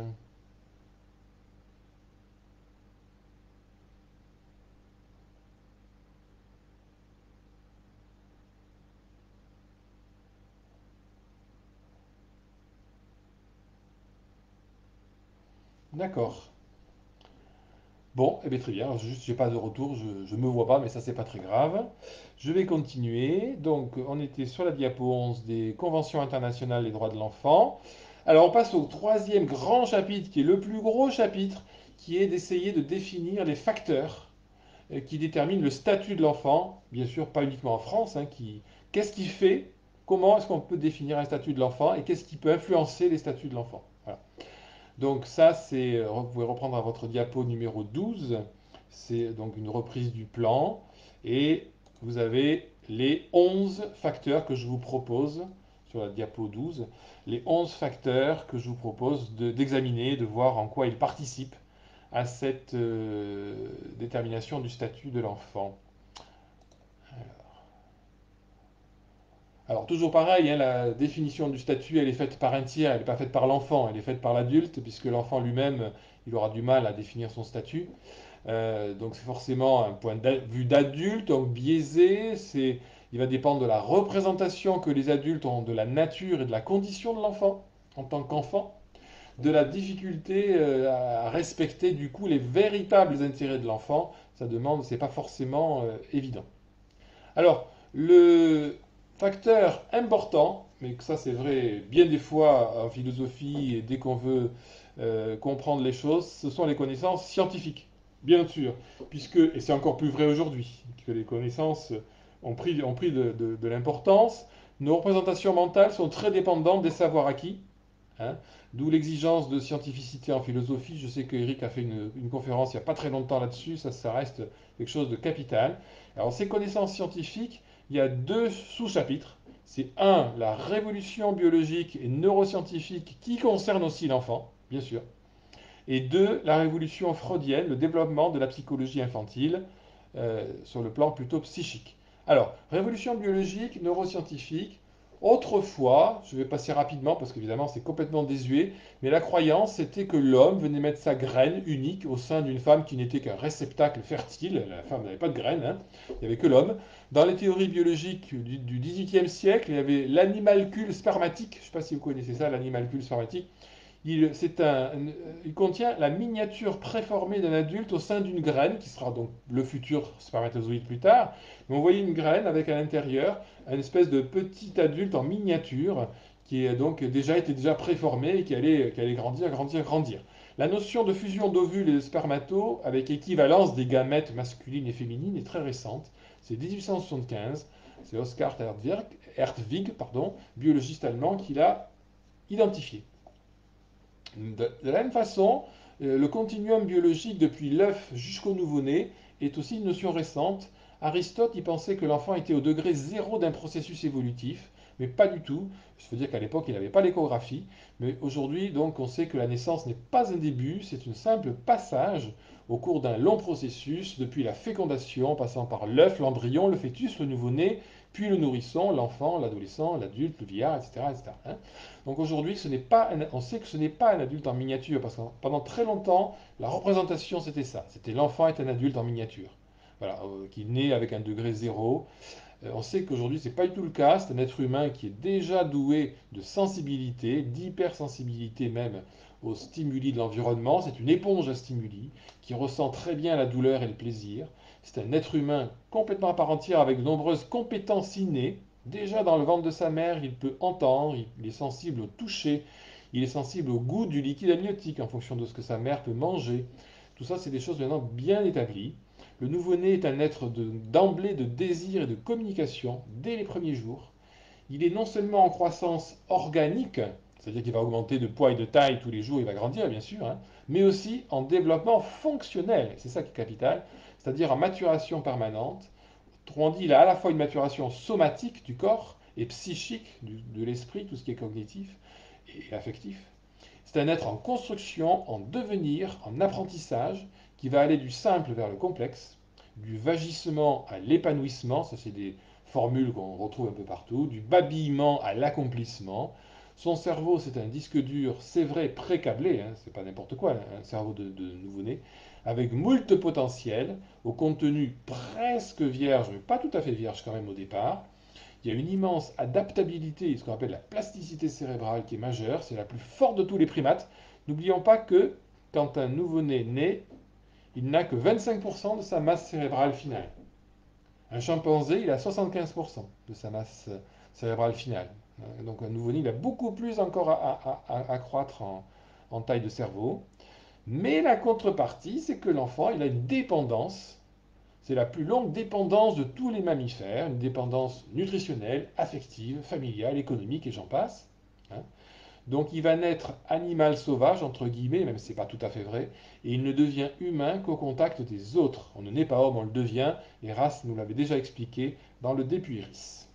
D'accord. Bon, eh bien, très bien. Juste, j'ai pas de retour, je me vois pas, mais ça, c'est pas très grave. Je vais continuer. Donc, on était sur la diapo 11 des conventions internationales des droits de l'enfant. Alors, on passe au troisième grand chapitre, qui est le plus gros chapitre, qui est d'essayer de définir les facteurs qui déterminent le statut de l'enfant. Bien sûr, pas uniquement en France, hein, qu'est-ce qui fait, comment est-ce qu'on peut définir un statut de l'enfant et qu'est-ce qui peut influencer les statuts de l'enfant. Voilà. Donc ça, vous pouvez reprendre à votre diapo numéro 12. C'est donc une reprise du plan. Et vous avez les 11 facteurs que je vous propose sur la diapo 12. Les 11 facteurs que je vous propose d'examiner, de voir en quoi ils participent à cette détermination du statut de l'enfant. Alors toujours pareil, hein, la définition du statut, elle est faite par un tiers, elle n'est pas faite par l'enfant, elle est faite par l'adulte, puisque l'enfant lui-même, il aura du mal à définir son statut. Donc c'est forcément un point de vue d'adulte, donc biaisé, il va dépendre de la représentation que les adultes ont de la nature et de la condition de l'enfant en tant qu'enfant, de la difficulté à respecter du coup les véritables intérêts de l'enfant. Ça demande, c'est pas forcément évident. Alors, le facteur important, mais que ça c'est vrai bien des fois en philosophie et dès qu'on veut comprendre les choses, ce sont les connaissances scientifiques, bien sûr, puisque, et c'est encore plus vrai aujourd'hui, que les connaissances ont pris de l'importance. Nos représentations mentales sont très dépendantes des savoirs acquis, hein, d'où l'exigence de scientificité en philosophie. Je sais que Eric a fait une conférence il n'y a pas très longtemps là-dessus, ça reste quelque chose de capital. Alors ces connaissances scientifiques, il y a deux sous-chapitres. C'est un, la révolution biologique et neuroscientifique qui concerne aussi l'enfant, bien sûr. Et deux, la révolution freudienne, le développement de la psychologie infantile sur le plan plutôt psychique. Alors, révolution biologique, neuroscientifique, autrefois, je vais passer rapidement parce qu'évidemment c'est complètement désuet, mais la croyance c'était que l'homme venait mettre sa graine unique au sein d'une femme qui n'était qu'un réceptacle fertile. La femme n'avait pas de graine, hein, il n'y avait que l'homme. Dans les théories biologiques du XVIIIe siècle, il y avait l'animalcule spermatique. Je ne sais pas si vous connaissez ça, l'animalcule spermatique. Il contient la miniature préformée d'un adulte au sein d'une graine, qui sera donc le futur spermatozoïde plus tard. Mais on voyait une graine avec à l'intérieur une espèce de petit adulte en miniature qui est donc était déjà préformé et qui allait grandir, grandir, grandir. La notion de fusion d'ovules et de spermato avec équivalence des gamètes masculines et féminines est très récente. C'est 1875. C'est Oskar Hertwig, biologiste allemand, qui l'a identifié. De la même façon, le continuum biologique depuis l'œuf jusqu'au nouveau-né est aussi une notion récente. Aristote y pensait que l'enfant était au degré zéro d'un processus évolutif, mais pas du tout. Je veux dire qu'à l'époque, il n'avait pas l'échographie, mais aujourd'hui, donc, on sait que la naissance n'est pas un début, c'est un simple passage au cours d'un long processus, depuis la fécondation, passant par l'œuf, l'embryon, le fœtus, le nouveau-né, puis le nourrisson, l'enfant, l'adolescent, l'adulte, le vieillard, etc. etc. hein. Donc aujourd'hui, on sait que ce n'est pas un adulte en miniature, parce que pendant très longtemps, la représentation c'était ça. C'était l'enfant est un adulte en miniature. Voilà, qui naît avec un degré zéro. On sait qu'aujourd'hui, ce n'est pas du tout le cas. C'est un être humain qui est déjà doué de sensibilité, d'hypersensibilité même aux stimuli de l'environnement. C'est une éponge à stimuli qui ressent très bien la douleur et le plaisir. C'est un être humain complètement à part entière avec de nombreuses compétences innées. Déjà dans le ventre de sa mère, il peut entendre, il est sensible au toucher, il est sensible au goût du liquide amniotique en fonction de ce que sa mère peut manger. Tout ça, c'est des choses maintenant bien établies. Le nouveau-né est un être d'emblée de désir et de communication dès les premiers jours. Il est non seulement en croissance organique, c'est-à-dire qu'il va augmenter de poids et de taille tous les jours, il va grandir bien sûr, hein, mais aussi en développement fonctionnel, c'est ça qui est capital, c'est-à-dire en maturation permanente. Autrement dit, il a à la fois une maturation somatique du corps et psychique de l'esprit, tout ce qui est cognitif et affectif. C'est un être en construction, en devenir, en apprentissage, qui va aller du simple vers le complexe, du vagissement à l'épanouissement, ça c'est formule qu'on retrouve un peu partout, du babillement à l'accomplissement. Son cerveau, c'est un disque dur, c'est vrai, pré-câblé, hein, c'est pas n'importe quoi, un cerveau de nouveau-né, avec moult potentiel, au contenu presque vierge, mais pas tout à fait vierge quand même au départ. Il y a une immense adaptabilité, ce qu'on appelle la plasticité cérébrale qui est majeure, c'est la plus forte de tous les primates. N'oublions pas que quand un nouveau-né naît, il n'a que 25% de sa masse cérébrale finale. Un chimpanzé, il a 75% de sa masse cérébrale finale. Donc un nouveau-né, il a beaucoup plus encore à croître en taille de cerveau. Mais la contrepartie, c'est que l'enfant, il a une dépendance. C'est la plus longue dépendance de tous les mammifères, une dépendance nutritionnelle, affective, familiale, économique et j'en passe. Hein. Donc il va naître animal sauvage, entre guillemets, même si ce n'est pas tout à fait vrai, et il ne devient humain qu'au contact des autres. On ne naît pas homme, on le devient, et Race nous l'avait déjà expliqué dans le De Pueris.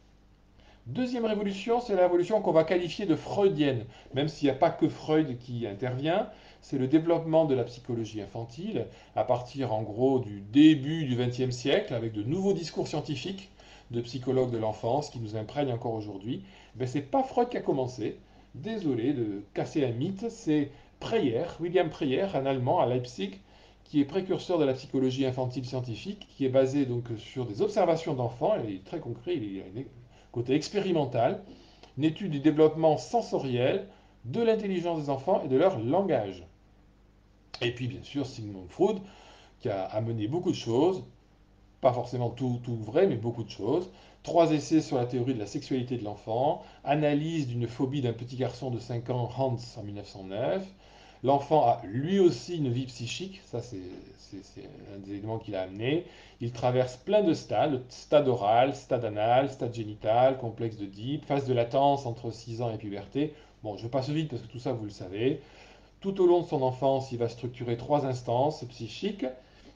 Deuxième révolution, c'est la révolution qu'on va qualifier de freudienne, même s'il n'y a pas que Freud qui intervient, c'est le développement de la psychologie infantile, à partir en gros du début du XXe siècle, avec de nouveaux discours scientifiques de psychologues de l'enfance qui nous imprègnent encore aujourd'hui. Ben, c'est pas Freud qui a commencé, désolé de casser un mythe, c'est Preyer, William Preyer, un Allemand à Leipzig, qui est précurseur de la psychologie infantile scientifique, qui est basé donc sur des observations d'enfants, il est très concret, il a un côté expérimental, une étude du développement sensoriel, de l'intelligence des enfants et de leur langage. Et puis bien sûr Sigmund Freud, qui a amené beaucoup de choses, pas forcément tout vrai, mais beaucoup de choses. Trois essais sur la théorie de la sexualité de l'enfant, analyse d'une phobie d'un petit garçon de 5 ans, Hans, en 1909. L'enfant a lui aussi une vie psychique, ça c'est un des éléments qu'il a amené. Il traverse plein de stades, stade oral, stade anal, stade génital, complexe d'Oedipe, phase de latence entre 6 ans et puberté. Bon, je passe vite parce que tout ça vous le savez. Tout au long de son enfance, il va structurer trois instances psychiques.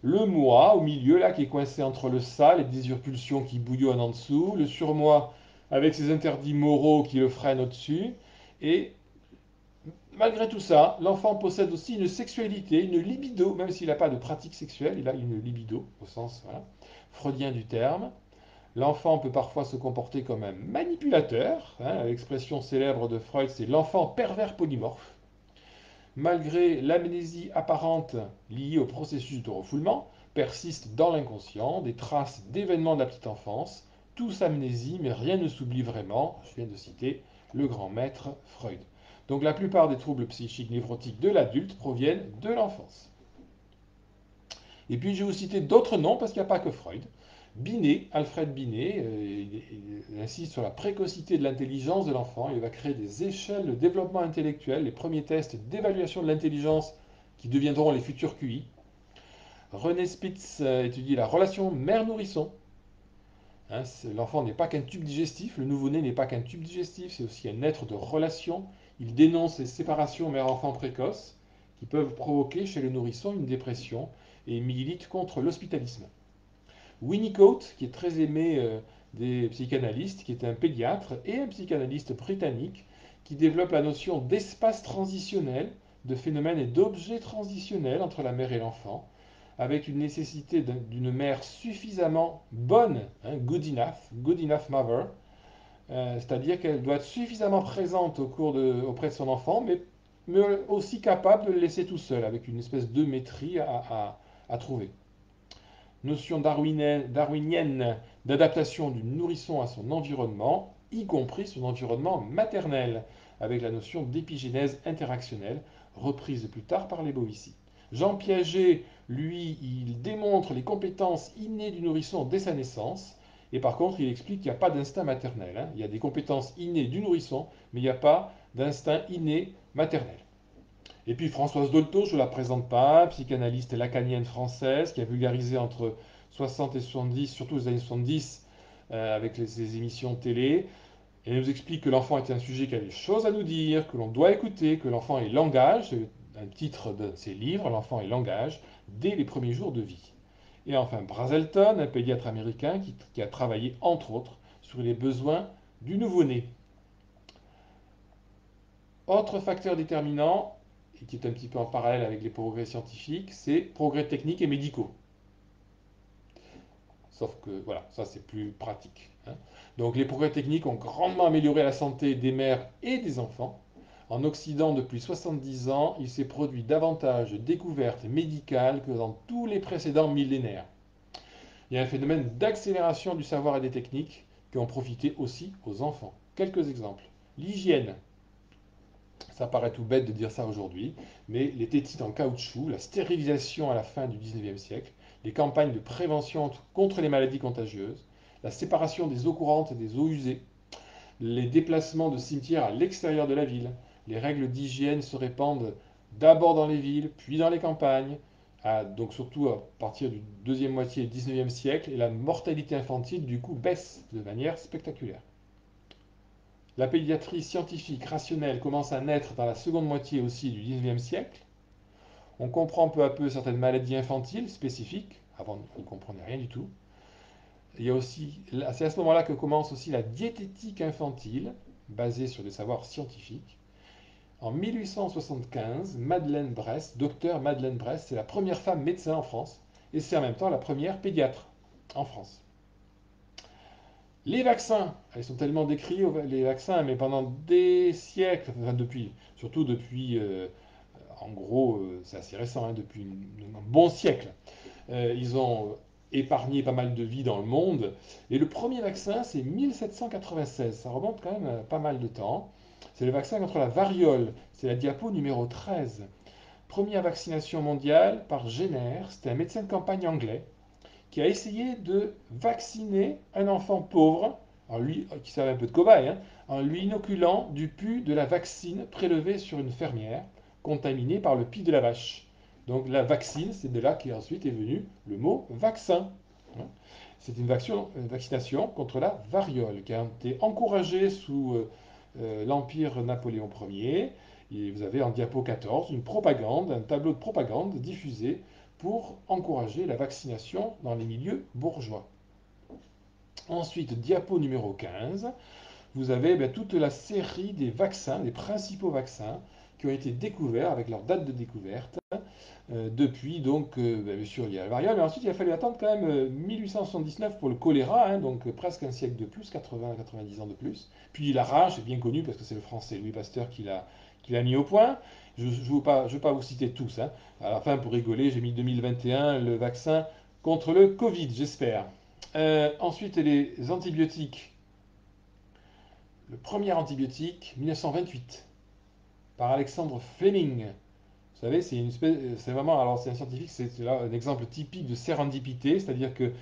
Le moi, au milieu, là, qui est coincé entre le ça, les désirs pulsions qui bouillonnent en dessous, le surmoi, avec ses interdits moraux qui le freinent au-dessus. Et malgré tout ça, l'enfant possède aussi une sexualité, une libido, même s'il n'a pas de pratique sexuelle, il a une libido, au sens voilà, freudien du terme. L'enfant peut parfois se comporter comme un manipulateur. Hein, l'expression célèbre de Freud, c'est l'enfant pervers polymorphe. Malgré l'amnésie apparente liée au processus de refoulement, persistent dans l'inconscient des traces d'événements de la petite enfance, tous amnésie, mais rien ne s'oublie vraiment. Je viens de citer le grand maître Freud. Donc la plupart des troubles psychiques névrotiques de l'adulte proviennent de l'enfance. Et puis je vais vous citer d'autres noms parce qu'il n'y a pas que Freud. Binet, Alfred Binet, il insiste sur la précocité de l'intelligence de l'enfant. Il va créer des échelles de développement intellectuel, les premiers tests d'évaluation de l'intelligence qui deviendront les futurs QI. René Spitz étudie la relation mère-nourrisson. Hein, l'enfant n'est pas qu'un tube digestif, le nouveau-né n'est pas qu'un tube digestif, c'est aussi un être de relation. Il dénonce les séparations mère-enfant précoces qui peuvent provoquer chez le nourrisson une dépression et milite contre l'hospitalisme. Winnicott, qui est très aimé des psychanalystes, qui est un pédiatre et un psychanalyste britannique, qui développe la notion d'espace transitionnel, de phénomènes et d'objets transitionnels entre la mère et l'enfant, avec une nécessité d'une mère suffisamment bonne, hein, good enough mother, c'est-à-dire qu'elle doit être suffisamment présente auprès de son enfant, mais aussi capable de le laisser tout seul, avec une espèce de maîtrise à trouver. Notion darwinienne d'adaptation du nourrisson à son environnement, y compris son environnement maternel, avec la notion d'épigénèse interactionnelle, reprise plus tard par les Bovici. Jean Piaget, lui, il démontre les compétences innées du nourrisson dès sa naissance, et par contre, il explique qu'il n'y a pas d'instinct maternel. Hein. Il y a des compétences innées du nourrisson, mais il n'y a pas d'instinct inné maternel. Et puis Françoise Dolto, je ne la présente pas, psychanalyste lacanienne française, qui a vulgarisé entre 60 et 70, surtout les années 70, avec ses émissions télé. Et elle nous explique que l'enfant est un sujet qui a des choses à nous dire, que l'on doit écouter, que l'enfant est langage, c'est un titre de ses livres, l'enfant est langage, dès les premiers jours de vie. Et enfin Brazelton, un pédiatre américain qui a travaillé entre autres sur les besoins du nouveau-né. Autre facteur déterminant, et qui est un petit peu en parallèle avec les progrès scientifiques, c'est progrès techniques et médicaux. Sauf que, voilà, ça c'est plus pratique. hein. Donc les progrès techniques ont grandement amélioré la santé des mères et des enfants. En Occident, depuis 70 ans, il s'est produit davantage de découvertes médicales que dans tous les précédents millénaires. Il y a un phénomène d'accélération du savoir et des techniques qui ont profité aussi aux enfants. Quelques exemples. L'hygiène. Ça paraît tout bête de dire ça aujourd'hui, mais les tétites en caoutchouc, la stérilisation à la fin du 19e siècle, les campagnes de prévention contre les maladies contagieuses, la séparation des eaux courantes et des eaux usées, les déplacements de cimetières à l'extérieur de la ville, les règles d'hygiène se répandent d'abord dans les villes, puis dans les campagnes, donc surtout à partir du deuxième moitié du 19e siècle, et la mortalité infantile du coup baisse de manière spectaculaire. La pédiatrie scientifique rationnelle commence à naître dans la seconde moitié aussi du 19e siècle. On comprend peu à peu certaines maladies infantiles spécifiques, avant on ne comprenait rien du tout. Il y a aussi, c'est à ce moment-là que commence aussi la diététique infantile, basée sur des savoirs scientifiques. En 1875, Madeleine Brest, docteur Madeleine Brest, c'est la première femme médecin en France, et c'est en même temps la première pédiatre en France. Les vaccins, ils sont tellement décriés, les vaccins, mais pendant des siècles, enfin surtout depuis, en gros, c'est assez récent, hein, depuis un bon siècle, ils ont épargné pas mal de vies dans le monde. Et le premier vaccin, c'est 1796, ça remonte quand même pas mal de temps. C'est le vaccin contre la variole, c'est la diapo numéro 13. Première vaccination mondiale par Jenner, c'était un médecin de campagne anglais qui a essayé de vacciner un enfant pauvre, qui servait un peu de cobaye, hein, en lui inoculant du pus de la vaccine prélevée sur une fermière, contaminée par le pis de la vache. Donc la vaccine, c'est de là qu'ensuite est venu le mot vaccin. C'est une vaccination contre la variole qui a été encouragée sous l'Empire Napoléon Ier. Et vous avez en diapo 14 une propagande, un tableau de propagande diffusé pour encourager la vaccination dans les milieux bourgeois. Ensuite, diapo numéro 15, vous avez toute la série des vaccins, des principaux vaccins qui ont été découverts avec leur date de découverte. Depuis, donc, bien sûr, il y a la variole, mais ensuite il a fallu attendre quand même 1879 pour le choléra, hein, donc presque un siècle de plus, 80-90 ans de plus. Puis la rage, c'est bien connu parce que c'est le français Louis Pasteur qui l'a mis au point. Je ne veux pas vous citer tous, hein. À la fin, pour rigoler, j'ai mis 2021, le vaccin contre le Covid, j'espère. Ensuite, les antibiotiques. Le premier antibiotique, 1928, par Alexandre Fleming. Vous savez, c'est vraiment, alors c'est un scientifique, c'est là un exemple typique de sérendipité, c'est-à-dire que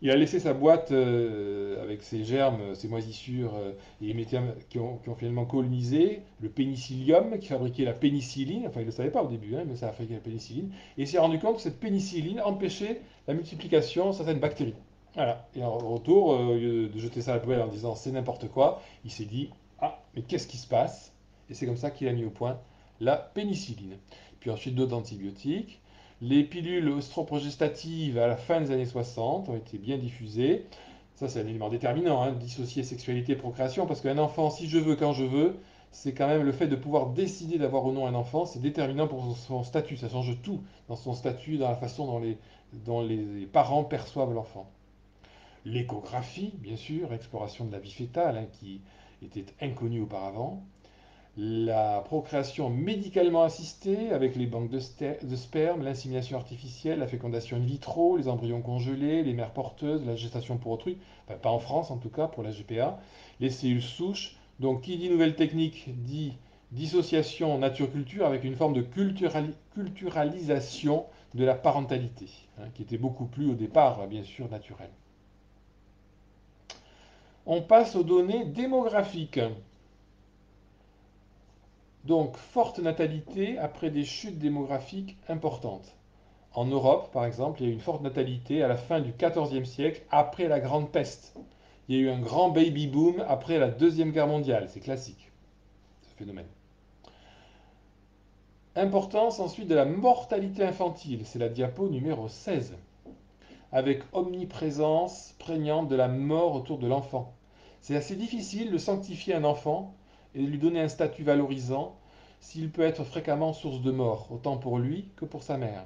il a laissé sa boîte avec ses germes, ses moisissures et qui ont finalement colonisé le pénicillium qui fabriquait la pénicilline. Enfin, il ne le savait pas au début, hein, mais ça a fabriqué la pénicilline. Et il s'est rendu compte que cette pénicilline empêchait la multiplication de certaines bactéries. Voilà. Et en retour, au lieu de jeter ça à la poubelle en disant c'est n'importe quoi, il s'est dit ah, mais qu'est-ce qui se passe? Et c'est comme ça qu'il a mis au point la pénicilline. Puis ensuite d'autres antibiotiques. Les pilules ostroprogestatives à la fin des années 60 ont été bien diffusées. Ça, c'est un élément déterminant, hein, dissocier sexualité et procréation, parce qu'un enfant, si je veux, quand je veux, c'est quand même le fait de pouvoir décider d'avoir ou non un enfant, c'est déterminant pour son statut. Ça change tout dans son statut, dans la façon dont les parents perçoivent l'enfant. L'échographie, bien sûr, exploration de la vie fœtale, hein, qui était inconnue auparavant. La procréation médicalement assistée avec les banques de sperme, l'insémination artificielle, la fécondation in vitro, les embryons congelés, les mères porteuses, la gestation pour autrui, enfin pas en France en tout cas pour la GPA, les cellules souches. Donc qui dit nouvelle technique dit dissociation nature-culture avec une forme de culturalisation de la parentalité, hein, qui était beaucoup plus au départ bien sûr naturelle. On passe aux données démographiques. Donc, forte natalité après des chutes démographiques importantes. En Europe, par exemple, il y a eu une forte natalité à la fin du XIVe siècle, après la Grande Peste. Il y a eu un grand baby boom après la Deuxième Guerre mondiale. C'est classique, ce phénomène. Importance ensuite de la mortalité infantile. C'est la diapo numéro 16. Avec omniprésence prégnante de la mort autour de l'enfant. C'est assez difficile de sanctifier un enfant et de lui donner un statut valorisant s'il peut être fréquemment source de mort, autant pour lui que pour sa mère.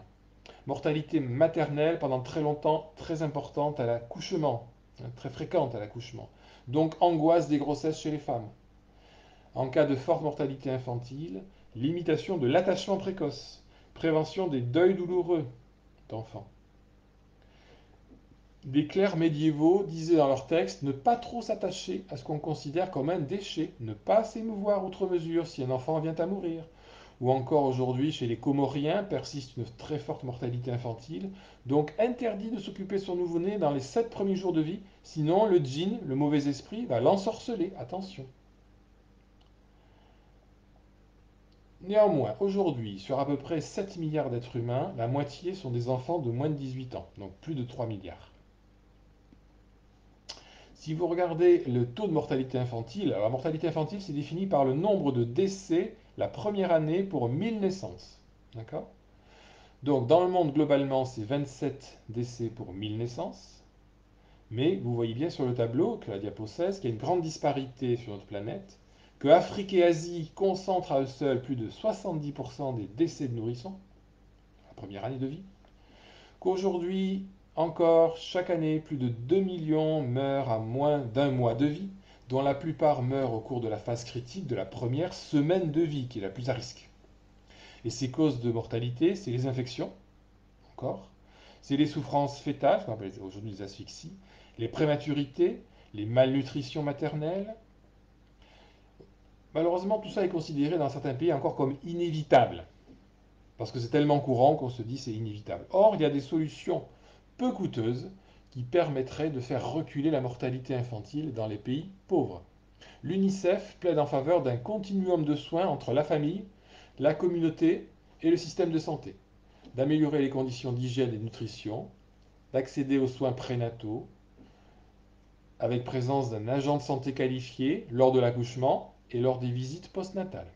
Mortalité maternelle pendant très longtemps très importante à l'accouchement. très fréquente à l'accouchement. Donc angoisse des grossesses chez les femmes. En cas de forte mortalité infantile, limitation de l'attachement précoce, prévention des deuils douloureux d'enfants. Des clercs médiévaux disaient dans leurs textes ne pas trop s'attacher à ce qu'on considère comme un déchet, ne pas s'émouvoir outre mesure si un enfant vient à mourir. Ou encore aujourd'hui, chez les Comoriens, persiste une très forte mortalité infantile, donc interdit de s'occuper de son nouveau-né dans les 7 premiers jours de vie, sinon le djinn, le mauvais esprit, va l'ensorceler. Attention. Néanmoins, aujourd'hui, sur à peu près 7 milliards d'êtres humains, la moitié sont des enfants de moins de 18 ans, donc plus de 3 milliards. Si vous regardez le taux de mortalité infantile, alors la mortalité infantile, c'est défini par le nombre de décès la première année pour 1000 naissances. D'accord? Donc, dans le monde, globalement, c'est 27 décès pour 1000 naissances. Mais vous voyez bien sur le tableau, que la diapo 16, qu'il y a une grande disparité sur notre planète, que Afrique et Asie concentrent à eux seuls plus de 70% des décès de nourrissons, la première année de vie, qu'aujourd'hui, encore, chaque année, plus de 2 millions meurent à moins d'un mois de vie, dont la plupart meurent au cours de la phase critique de la première semaine de vie, qui est la plus à risque. Et ces causes de mortalité, c'est les infections, encore, c'est les souffrances fétales, ce qu'on appelle aujourd'hui les asphyxies, les prématurités, les malnutritions maternelles. Malheureusement, tout ça est considéré dans certains pays encore comme inévitable, parce que c'est tellement courant qu'on se dit c'est inévitable. Or, il y a des solutions peu coûteuses qui permettraient de faire reculer la mortalité infantile dans les pays pauvres. L'UNICEF plaide en faveur d'un continuum de soins entre la famille, la communauté et le système de santé, d'améliorer les conditions d'hygiène et de nutrition, d'accéder aux soins prénataux, avec présence d'un agent de santé qualifié lors de l'accouchement et lors des visites postnatales.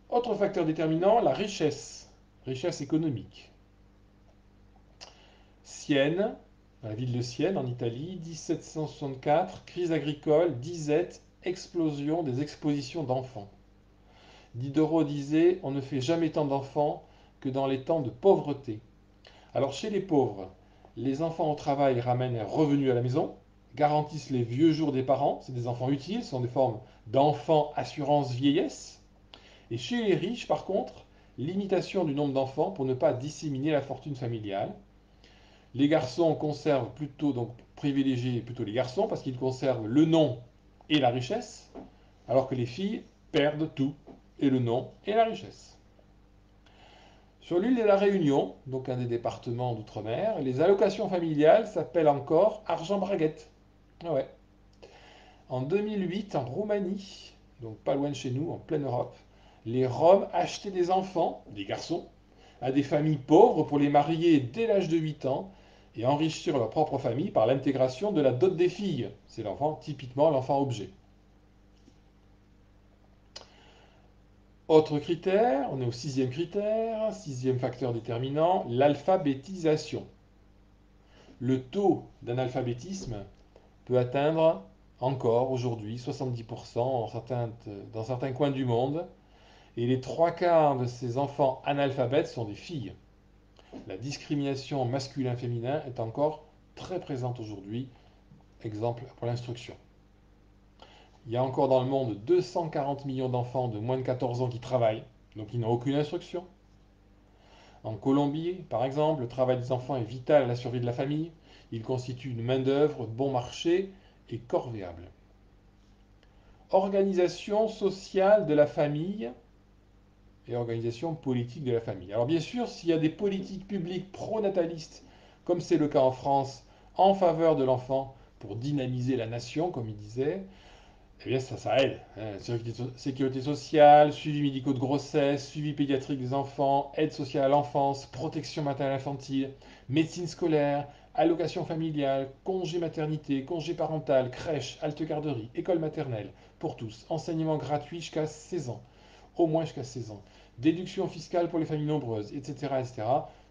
Autre facteur déterminant, la richesse économique. Sienne, la ville de Sienne en Italie, 1764, crise agricole, disette, explosion des expositions d'enfants. Diderot disait on ne fait jamais tant d'enfants que dans les temps de pauvreté. Alors chez les pauvres, les enfants au travail ramènent un revenu à la maison, garantissent les vieux jours des parents, c'est des enfants utiles, ce sont des formes d'enfants assurance vieillesse. Et chez les riches, par contre, limitation du nombre d'enfants pour ne pas disséminer la fortune familiale. Les garçons conservent plutôt, donc privilégient plutôt les garçons parce qu'ils conservent le nom et la richesse, alors que les filles perdent tout, et le nom et la richesse. Sur l'île de la Réunion, donc un des départements d'outre-mer, les allocations familiales s'appellent encore argent braguette. Ah ouais. En 2008, en Roumanie, donc pas loin de chez nous, en pleine Europe, les Roms achetaient des enfants, des garçons, à des familles pauvres pour les marier dès l'âge de 8 ans et enrichir leur propre famille par l'intégration de la dot des filles. C'est l'enfant, typiquement l'enfant objet. Autre critère, on est au sixième critère, sixième facteur déterminant, l'alphabétisation. Le taux d'analphabétisme peut atteindre encore aujourd'hui 70% dans certains coins du monde, et les trois quarts de ces enfants analphabètes sont des filles. La discrimination masculin-féminin est encore très présente aujourd'hui, exemple pour l'instruction. Il y a encore dans le monde 240 millions d'enfants de moins de 14 ans qui travaillent, donc ils n'ont aucune instruction. En Colombie, par exemple, le travail des enfants est vital à la survie de la famille. Il constitue une main-d'œuvre bon marché et corvéable. Organisation sociale de la famille et organisation politique de la famille. Alors bien sûr, s'il y a des politiques publiques pro-natalistes, comme c'est le cas en France, en faveur de l'enfant, pour dynamiser la nation, comme il disait, eh bien ça aide. Sécurité sociale, suivi médicaux de grossesse, suivi pédiatrique des enfants, aide sociale à l'enfance, protection maternelle infantile, médecine scolaire, allocation familiale, congé maternité, congé parental, crèche, halte garderie, école maternelle, pour tous, enseignement gratuit jusqu'à 16 ans, au moins jusqu'à 16 ans, déduction fiscale pour les familles nombreuses, etc., etc.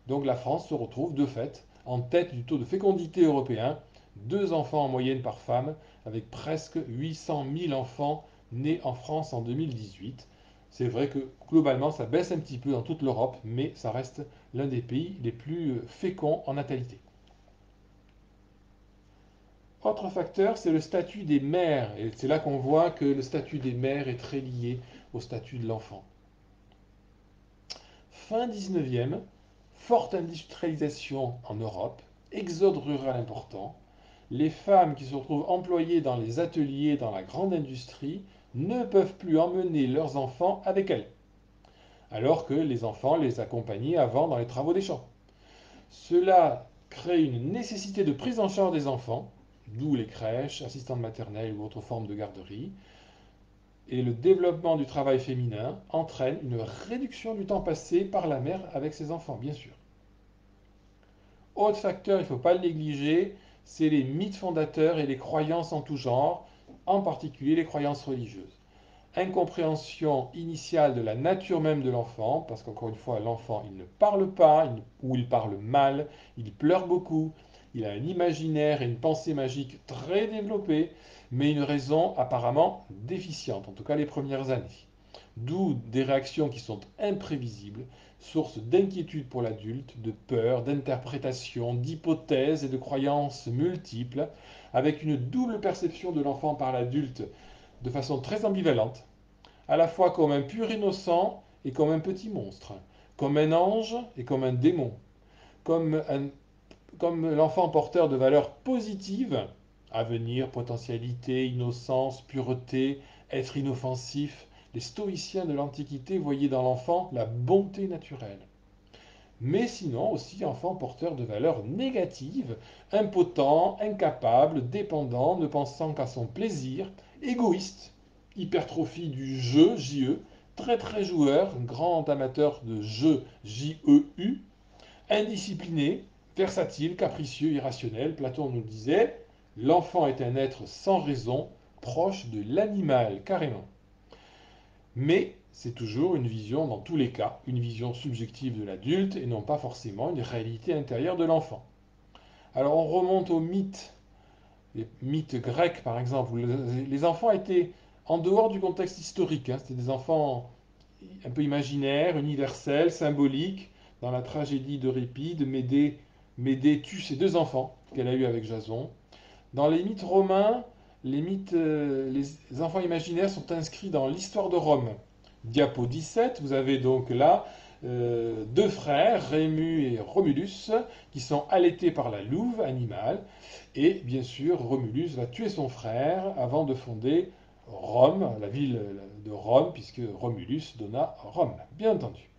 Donc la France se retrouve de fait en tête du taux de fécondité européen, 2 enfants en moyenne par femme, avec presque 800 000 enfants nés en France en 2018. C'est vrai que globalement ça baisse un petit peu dans toute l'Europe, mais ça reste l'un des pays les plus féconds en natalité. Autre facteur, c'est le statut des mères. Et c'est là qu'on voit que le statut des mères est très lié au statut de l'enfant. Fin 19e, forte industrialisation en Europe, exode rural important. Les femmes qui se retrouvent employées dans les ateliers, dans la grande industrie, ne peuvent plus emmener leurs enfants avec elles, alors que les enfants les accompagnaient avant dans les travaux des champs. Cela crée une nécessité de prise en charge des enfants, d'où les crèches, assistantes maternelles ou autres formes de garderie, et le développement du travail féminin entraîne une réduction du temps passé par la mère avec ses enfants, bien sûr. Autre facteur, il ne faut pas le négliger, c'est les mythes fondateurs et les croyances en tout genre, en particulier les croyances religieuses. Incompréhension initiale de la nature même de l'enfant, parce qu'encore une fois, l'enfant, il ne parle pas, ou il parle mal, il pleure beaucoup, il a un imaginaire et une pensée magique très développée, mais une raison apparemment déficiente, en tout cas les premières années. D'où des réactions qui sont imprévisibles, source d'inquiétude pour l'adulte, de peur, d'interprétation, d'hypothèses et de croyances multiples, avec une double perception de l'enfant par l'adulte de façon très ambivalente, à la fois comme un pur innocent et comme un petit monstre, comme un ange et comme un démon, comme, comme l'enfant porteur de valeurs positives, avenir, potentialité, innocence, pureté, être inoffensif. Les stoïciens de l'Antiquité voyaient dans l'enfant la bonté naturelle. Mais sinon aussi enfant porteur de valeurs négatives, impotent, incapable, dépendant, ne pensant qu'à son plaisir, égoïste, hypertrophie du jeu, JE, très très joueur, grand amateur de jeu, JEU, indiscipliné, versatile, capricieux, irrationnel. Platon nous le disait, l'enfant est un être sans raison, proche de l'animal carrément. Mais c'est toujours une vision, dans tous les cas, une vision subjective de l'adulte et non pas forcément une réalité intérieure de l'enfant. Alors on remonte aux mythes, les mythes grecs par exemple, où les enfants étaient en dehors du contexte historique. C'était des enfants un peu imaginaires, universels, symboliques. Dans la tragédie d'Euripide, Médée tue ses deux enfants qu'elle a eus avec Jason. Dans les mythes romains, les enfants imaginaires sont inscrits dans l'histoire de Rome. Diapo 17, vous avez donc là deux frères, Rémus et Romulus, qui sont allaités par la louve animale. Et bien sûr, Romulus va tuer son frère avant de fonder Rome, la ville de Rome, puisque Romulus donna Rome, bien entendu.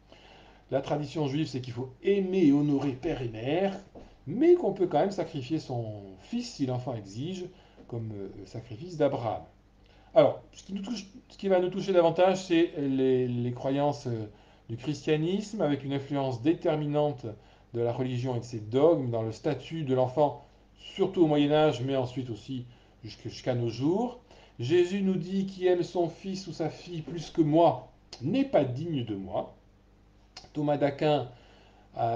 La tradition juive, c'est qu'il faut aimer et honorer père et mère, mais qu'on peut quand même sacrifier son fils si l'enfant exige, comme le sacrifice d'Abraham. Alors, ce qui va nous toucher davantage, c'est les croyances du christianisme, avec une influence déterminante de la religion et de ses dogmes dans le statut de l'enfant, surtout au Moyen Âge, mais ensuite aussi jusqu'à nos jours. Jésus nous dit qui aime son fils ou sa fille plus que moi n'est pas digne de moi. Thomas d'Aquin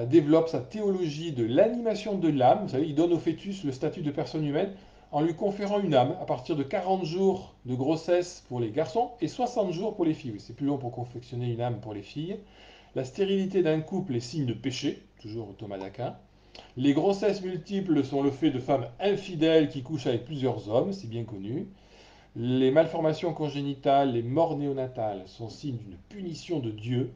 développe sa théologie de l'animation de l'âme. Vous savez, il donne au fœtus le statut de personne humaine en lui conférant une âme à partir de 40 jours de grossesse pour les garçons et 60 jours pour les filles. Oui, c'est plus long pour confectionner une âme pour les filles. La stérilité d'un couple est signe de péché, toujours Thomas d'Aquin. Les grossesses multiples sont le fait de femmes infidèles qui couchent avec plusieurs hommes, c'est bien connu. Les malformations congénitales, les morts néonatales sont signes d'une punition de Dieu.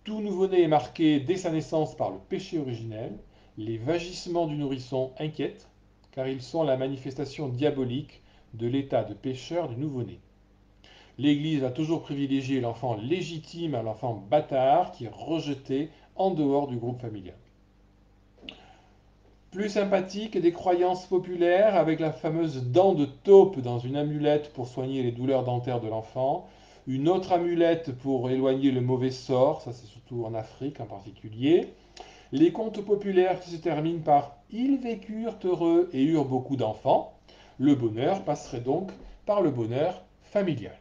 Tout nouveau-né est marqué dès sa naissance par le péché originel. Les vagissements du nourrisson inquiètent, car ils sont la manifestation diabolique de l'état de pécheur du nouveau-né. L'Église a toujours privilégié l'enfant légitime à l'enfant bâtard qui est rejeté en dehors du groupe familial. Plus sympathique, des croyances populaires avec la fameuse dent de taupe dans une amulette pour soigner les douleurs dentaires de l'enfant, une autre amulette pour éloigner le mauvais sort, ça c'est surtout en Afrique en particulier. Les contes populaires qui se terminent par ils vécurent heureux et eurent beaucoup d'enfants. Le bonheur passerait donc par le bonheur familial.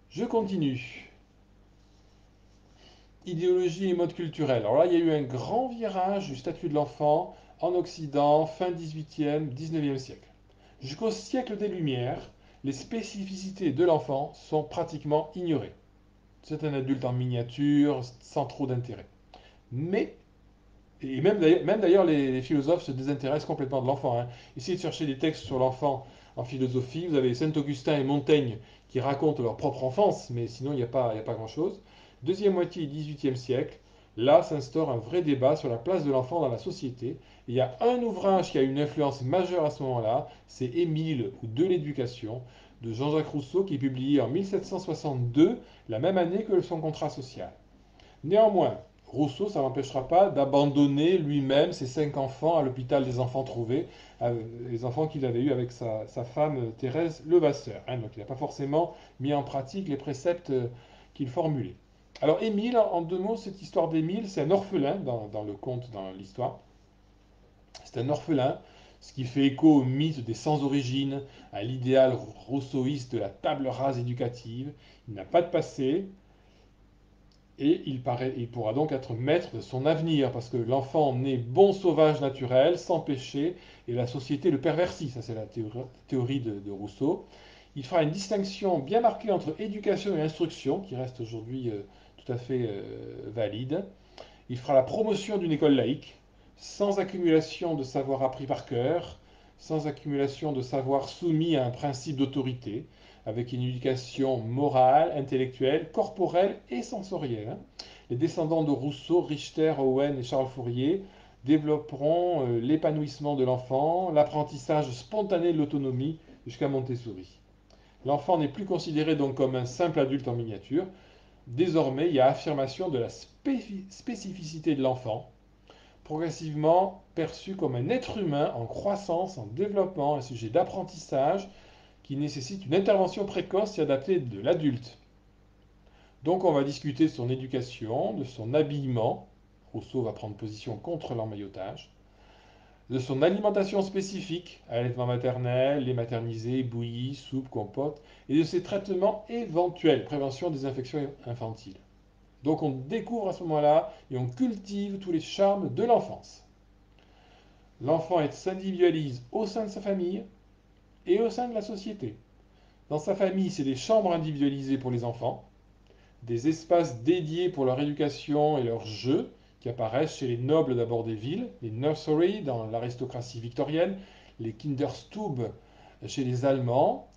Je continue. Idéologie et mode culturel. Alors là, il y a eu un grand virage du statut de l'enfant en Occident, fin 18e, 19e siècle. Jusqu'au siècle des Lumières, les spécificités de l'enfant sont pratiquement ignorées. C'est un adulte en miniature, sans trop d'intérêt. Mais Et même d'ailleurs, les philosophes se désintéressent complètement de l'enfant, hein. Essayez de chercher des textes sur l'enfant en philosophie. Vous avez Saint-Augustin et Montaigne qui racontent leur propre enfance, mais sinon il y a pas grand-chose. Deuxième moitié du XVIIIe siècle, là s'instaure un vrai débat sur la place de l'enfant dans la société. Et il y a un ouvrage qui a une influence majeure à ce moment-là, c'est Émile ou De l'éducation de Jean-Jacques Rousseau qui est publié en 1762, la même année que son contrat social. Néanmoins, Rousseau, ça n'empêchera pas d'abandonner lui-même ses 5 enfants à l'hôpital des enfants trouvés, les enfants qu'il avait eus avec sa femme Thérèse Levasseur, hein. Donc il n'a pas forcément mis en pratique les préceptes qu'il formulait. Alors Émile, en 2 mots, cette histoire d'Émile, c'est un orphelin dans le conte, dans l'histoire. C'est un orphelin, ce qui fait écho au mythe des sans-origine, à l'idéal rousseauiste de la table rase éducative. Il n'a pas de passé, et il pourra donc être maître de son avenir, parce que l'enfant naît bon sauvage naturel, sans péché, et la société le pervertit. Ça, c'est la théorie de Rousseau. Il fera une distinction bien marquée entre éducation et instruction, qui reste aujourd'hui tout à fait valide. Il fera la promotion d'une école laïque, sans accumulation de savoir appris par cœur, sans accumulation de savoir soumis à un principe d'autorité, avec une éducation morale, intellectuelle, corporelle et sensorielle, hein. Les descendants de Rousseau, Richter, Owen et Charles Fourier développeront l'épanouissement de l'enfant, l'apprentissage spontané de l'autonomie jusqu'à Montessori. L'enfant n'est plus considéré donc comme un simple adulte en miniature. Désormais, il y a affirmation de la spécificité de l'enfant, progressivement perçu comme un être humain en croissance, en développement, un sujet d'apprentissage qui nécessite une intervention précoce et adaptée de l'adulte. Donc on va discuter de son éducation, de son habillement. Rousseau va prendre position contre l'emmaillotage, de son alimentation spécifique, allaitement maternel, lait maternisé, bouillie, soupe, compote, et de ses traitements éventuels, prévention des infections infantiles. Donc on découvre à ce moment-là et on cultive tous les charmes de l'enfance. L'enfant s'individualise au sein de sa famille et au sein de la société. Dans sa famille, c'est des chambres individualisées pour les enfants, des espaces dédiés pour leur éducation et leurs jeux, qui apparaissent chez les nobles d'abord des villes, les nurseries dans l'aristocratie victorienne, les Kinderstube chez les Allemands,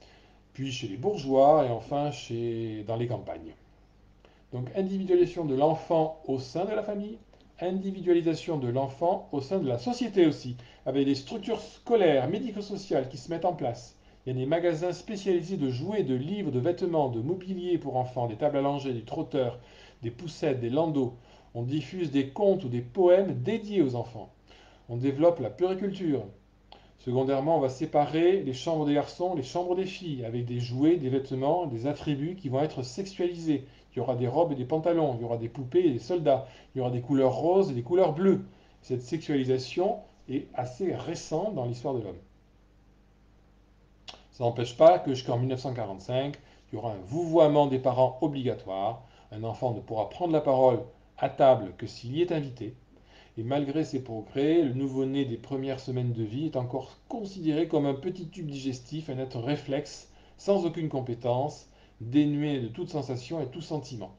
puis chez les bourgeois et enfin dans les campagnes. Donc individualisation de l'enfant au sein de la famille, individualisation de l'enfant au sein de la société aussi, avec des structures scolaires, médico-sociales qui se mettent en place. Il y a des magasins spécialisés de jouets, de livres, de vêtements, de mobilier pour enfants, des tables à langer, des trotteurs, des poussettes, des landaux. On diffuse des contes ou des poèmes dédiés aux enfants. On développe la puériculture. Secondairement, on va séparer les chambres des garçons, les chambres des filles, avec des jouets, des vêtements, des attributs qui vont être sexualisés. Il y aura des robes et des pantalons, il y aura des poupées et des soldats, il y aura des couleurs roses et des couleurs bleues. Cette sexualisation est assez récente dans l'histoire de l'homme. Ça n'empêche pas que jusqu'en 1945, il y aura un vouvoiement des parents obligatoire. Un enfant ne pourra prendre la parole à table que s'il y est invité. Et malgré ces progrès, le nouveau-né des premières semaines de vie est encore considéré comme un petit tube digestif, un être réflexe, sans aucune compétence, dénué de toute sensation et tout sentiment.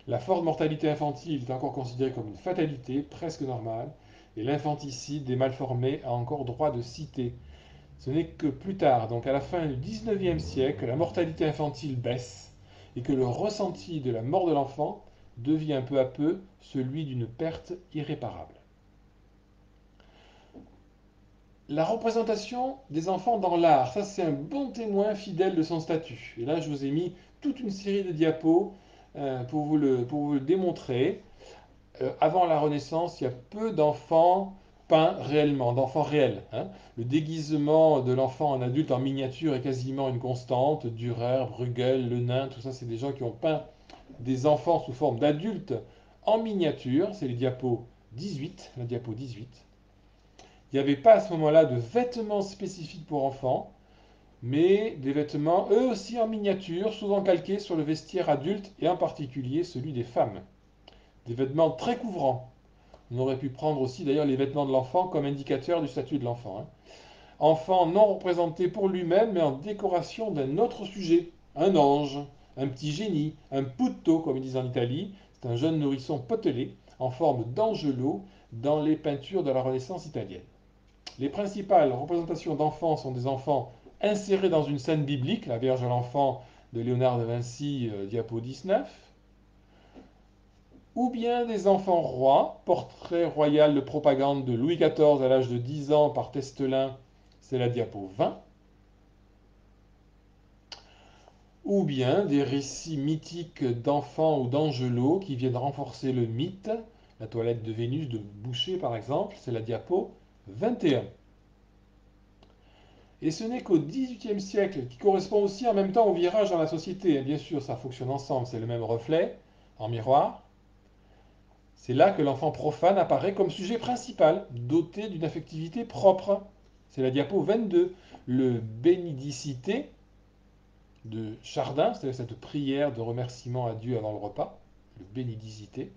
La forte mortalité infantile est encore considérée comme une fatalité, presque normale, et l'infanticide des malformés a encore droit de cité. Ce n'est que plus tard, donc à la fin du XIXe siècle, que la mortalité infantile baisse et que le ressenti de la mort de l'enfant devient peu à peu celui d'une perte irréparable. La représentation des enfants dans l'art, ça c'est un bon témoin fidèle de son statut. Et là je vous ai mis toute une série de diapos pour vous le démontrer. Avant la Renaissance, il y a peu d'enfants peints réellement, d'enfants réels, hein. Le déguisement de l'enfant en adulte en miniature est quasiment une constante. Dürer, Bruegel, Le Nain, tout ça c'est des gens qui ont peint des enfants sous forme d'adultes en miniature. C'est les diapos 18, la diapo 18. Il n'y avait pas à ce moment-là de vêtements spécifiques pour enfants, mais des vêtements eux aussi en miniature, souvent calqués sur le vestiaire adulte et en particulier celui des femmes. Des vêtements très couvrants. On aurait pu prendre aussi d'ailleurs les vêtements de l'enfant comme indicateur du statut de l'enfant, hein. Enfant non représenté pour lui-même, mais en décoration d'un autre sujet, un ange, un petit génie, un putto comme ils disent en Italie, c'est un jeune nourrisson potelé en forme d'angelot, dans les peintures de la Renaissance italienne. Les principales représentations d'enfants sont des enfants insérés dans une scène biblique, la Vierge à l'enfant de Léonard de Vinci, diapo 19, ou bien des enfants rois, portrait royal de propagande de Louis XIV à l'âge de 10 ans par Testelin, c'est la diapo 20, ou bien des récits mythiques d'enfants ou d'angelots qui viennent renforcer le mythe, la toilette de Vénus de Boucher par exemple, c'est la diapo 21. Et ce n'est qu'au XVIIIe siècle, qui correspond aussi en même temps au virage dans la société, bien sûr ça fonctionne ensemble, c'est le même reflet, en miroir, c'est là que l'enfant profane apparaît comme sujet principal, doté d'une affectivité propre. C'est la diapo 22, le bénidicité de Chardin, c'est-à-dire cette prière de remerciement à Dieu avant le repas, le bénidicité.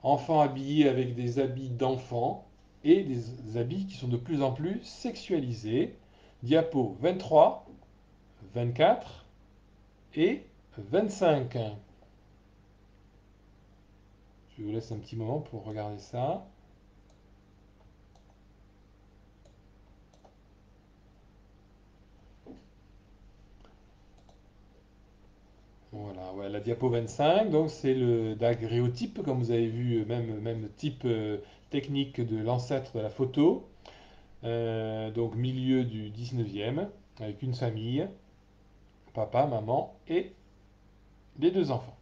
Enfants habillés avec des habits d'enfants et des habits qui sont de plus en plus sexualisés. Diapo 23, 24 et 25. Je vous laisse un petit moment pour regarder ça. Voilà, ouais, la diapo 25, donc c'est le daguerréotype, comme vous avez vu, même type technique de l'ancêtre de la photo. Donc milieu du 19e, avec une famille, papa, maman et les deux enfants.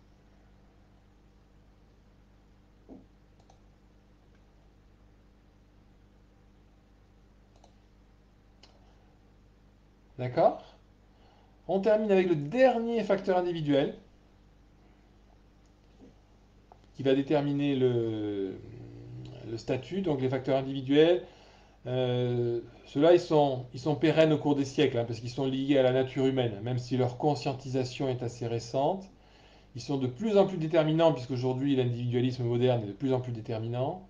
D'accord? On termine avec le dernier facteur individuel qui va déterminer le statut. Donc les facteurs individuels, ceux-là, ils sont pérennes au cours des siècles, hein, parce qu'ils sont liés à la nature humaine, même si leur conscientisation est assez récente. Ils sont de plus en plus déterminants, puisqu'aujourd'hui l'individualisme moderne est de plus en plus déterminant,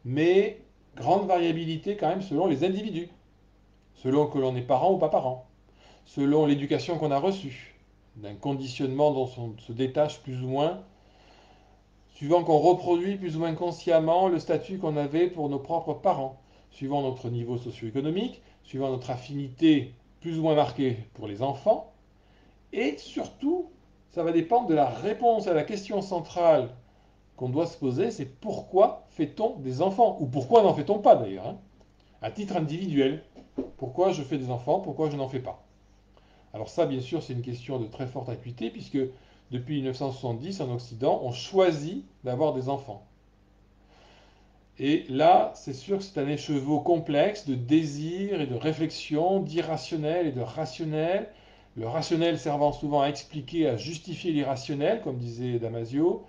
mais grande variabilité quand même selon les individus, selon que l'on est parent ou pas parent, selon l'éducation qu'on a reçue, d'un conditionnement dont on se détache plus ou moins, suivant qu'on reproduit plus ou moins consciemment le statut qu'on avait pour nos propres parents, suivant notre niveau socio-économique, suivant notre affinité plus ou moins marquée pour les enfants, et surtout, ça va dépendre de la réponse à la question centrale qu'on doit se poser, c'est pourquoi fait-on des enfants? Ou pourquoi n'en fait-on pas d'ailleurs, hein? À titre individuel, pourquoi je fais des enfants, pourquoi je n'en fais pas? Alors ça, bien sûr, c'est une question de très forte acuité, puisque depuis 1970, en Occident, on choisit d'avoir des enfants. Et là, c'est sûr que c'est un écheveau complexe de désir et de réflexion, d'irrationnel et de rationnel. Le rationnel servant souvent à expliquer, à justifier l'irrationnel, comme disait Damasio.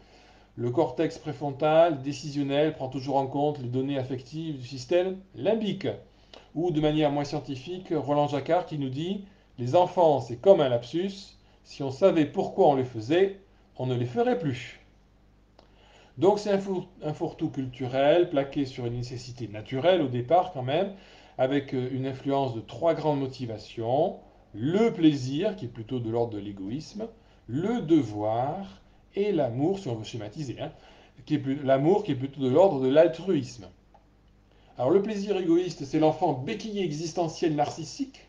Le cortex préfrontal décisionnel prend toujours en compte les données affectives du système limbique. Ou de manière moins scientifique, Roland Jacquard qui nous dit les enfants, c'est comme un lapsus, si on savait pourquoi on les faisait, on ne les ferait plus. Donc c'est un fourre-tout culturel plaqué sur une nécessité naturelle au départ quand même, avec une influence de trois grandes motivations. Le plaisir, qui est plutôt de l'ordre de l'égoïsme, le devoir et l'amour, si on veut schématiser, hein, l'amour qui est plutôt de l'ordre de l'altruisme. Alors le plaisir égoïste, c'est l'enfant béquillé existentiel narcissique,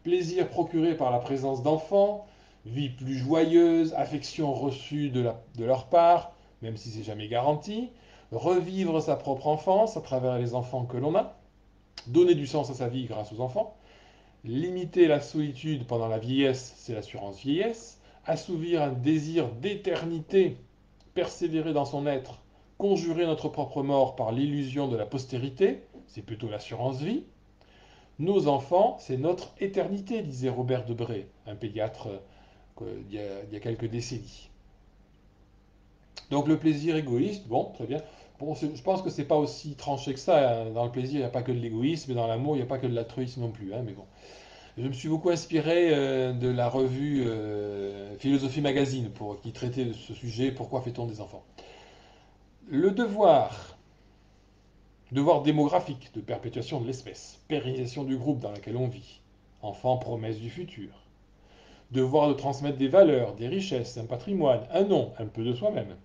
plaisir procuré par la présence d'enfants, vie plus joyeuse, affection reçue de leur part, même si c'est jamais garanti, revivre sa propre enfance à travers les enfants que l'on a, donner du sens à sa vie grâce aux enfants, limiter la solitude pendant la vieillesse, c'est l'assurance vieillesse, assouvir un désir d'éternité, persévérer dans son être, conjurer notre propre mort par l'illusion de la postérité, c'est plutôt l'assurance vie. Nos enfants, c'est notre éternité, disait Robert Debré, un pédiatre il y a quelques décennies. Donc le plaisir égoïste, bon, très bien. Bon, je pense que c'est pas aussi tranché que ça, hein. Dans le plaisir, il n'y a pas que de l'égoïsme, et dans l'amour, il n'y a pas que de l'altruisme non plus, hein, mais bon. Je me suis beaucoup inspiré de la revue Philosophie Magazine qui traitait de ce sujet, pourquoi fait-on des enfants? Le devoir démographique de perpétuation de l'espèce, pérennisation du groupe dans lequel on vit, enfant promesse du futur, devoir de transmettre des valeurs, des richesses, un patrimoine, un nom, un peu de soi-même,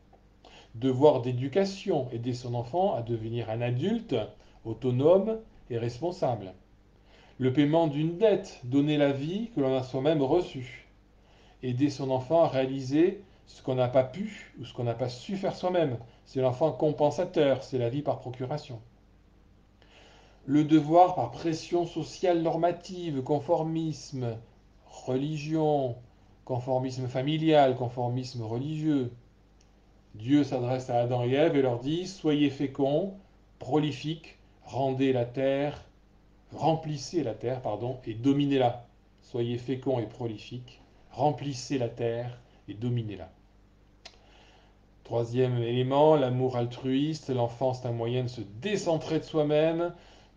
Devoir d'éducation, aider son enfant à devenir un adulte autonome et responsable. Le paiement d'une dette, donner la vie que l'on a soi-même reçue. Aider son enfant à réaliser ce qu'on n'a pas pu ou ce qu'on n'a pas su faire soi-même. C'est l'enfant compensateur, c'est la vie par procuration. Le devoir par pression sociale normative, conformisme, religion, conformisme familial, conformisme religieux. Dieu s'adresse à Adam et Ève et leur dit: soyez féconds, prolifiques, remplissez la terre, pardon, et dominez-la. Soyez féconds et prolifiques, remplissez la terre et dominez-la. Troisième élément, l'amour altruiste. L'enfant, c'est un moyen de se décentrer de soi-même,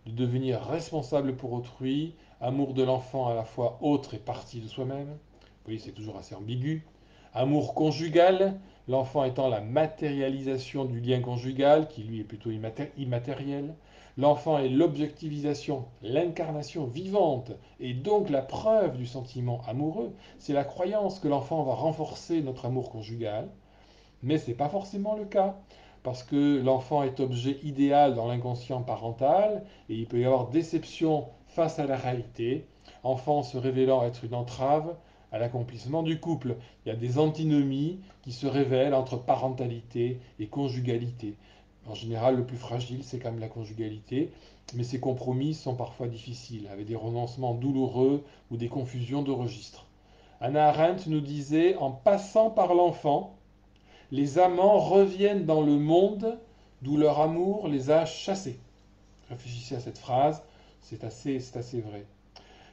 de devenir responsable pour autrui. Amour de l'enfant à la fois autre et partie de soi-même. Vous voyez, c'est toujours assez ambigu. Amour conjugal, l'enfant étant la matérialisation du lien conjugal, qui lui est plutôt immatériel. L'enfant est l'objectivisation, l'incarnation vivante, et donc la preuve du sentiment amoureux. C'est la croyance que l'enfant va renforcer notre amour conjugal. Mais ce n'est pas forcément le cas, parce que l'enfant est objet idéal dans l'inconscient parental, et il peut y avoir déception face à la réalité, enfant se révélant être une entrave à l'accomplissement du couple. Il y a des antinomies qui se révèlent entre parentalité et conjugalité. En général, le plus fragile, c'est quand même la conjugalité, mais ces compromis sont parfois difficiles, avec des renoncements douloureux ou des confusions de registres. Hannah Arendt nous disait: en passant par l'enfant, les amants reviennent dans le monde d'où leur amour les a chassés. Réfléchissez à cette phrase, c'est assez vrai.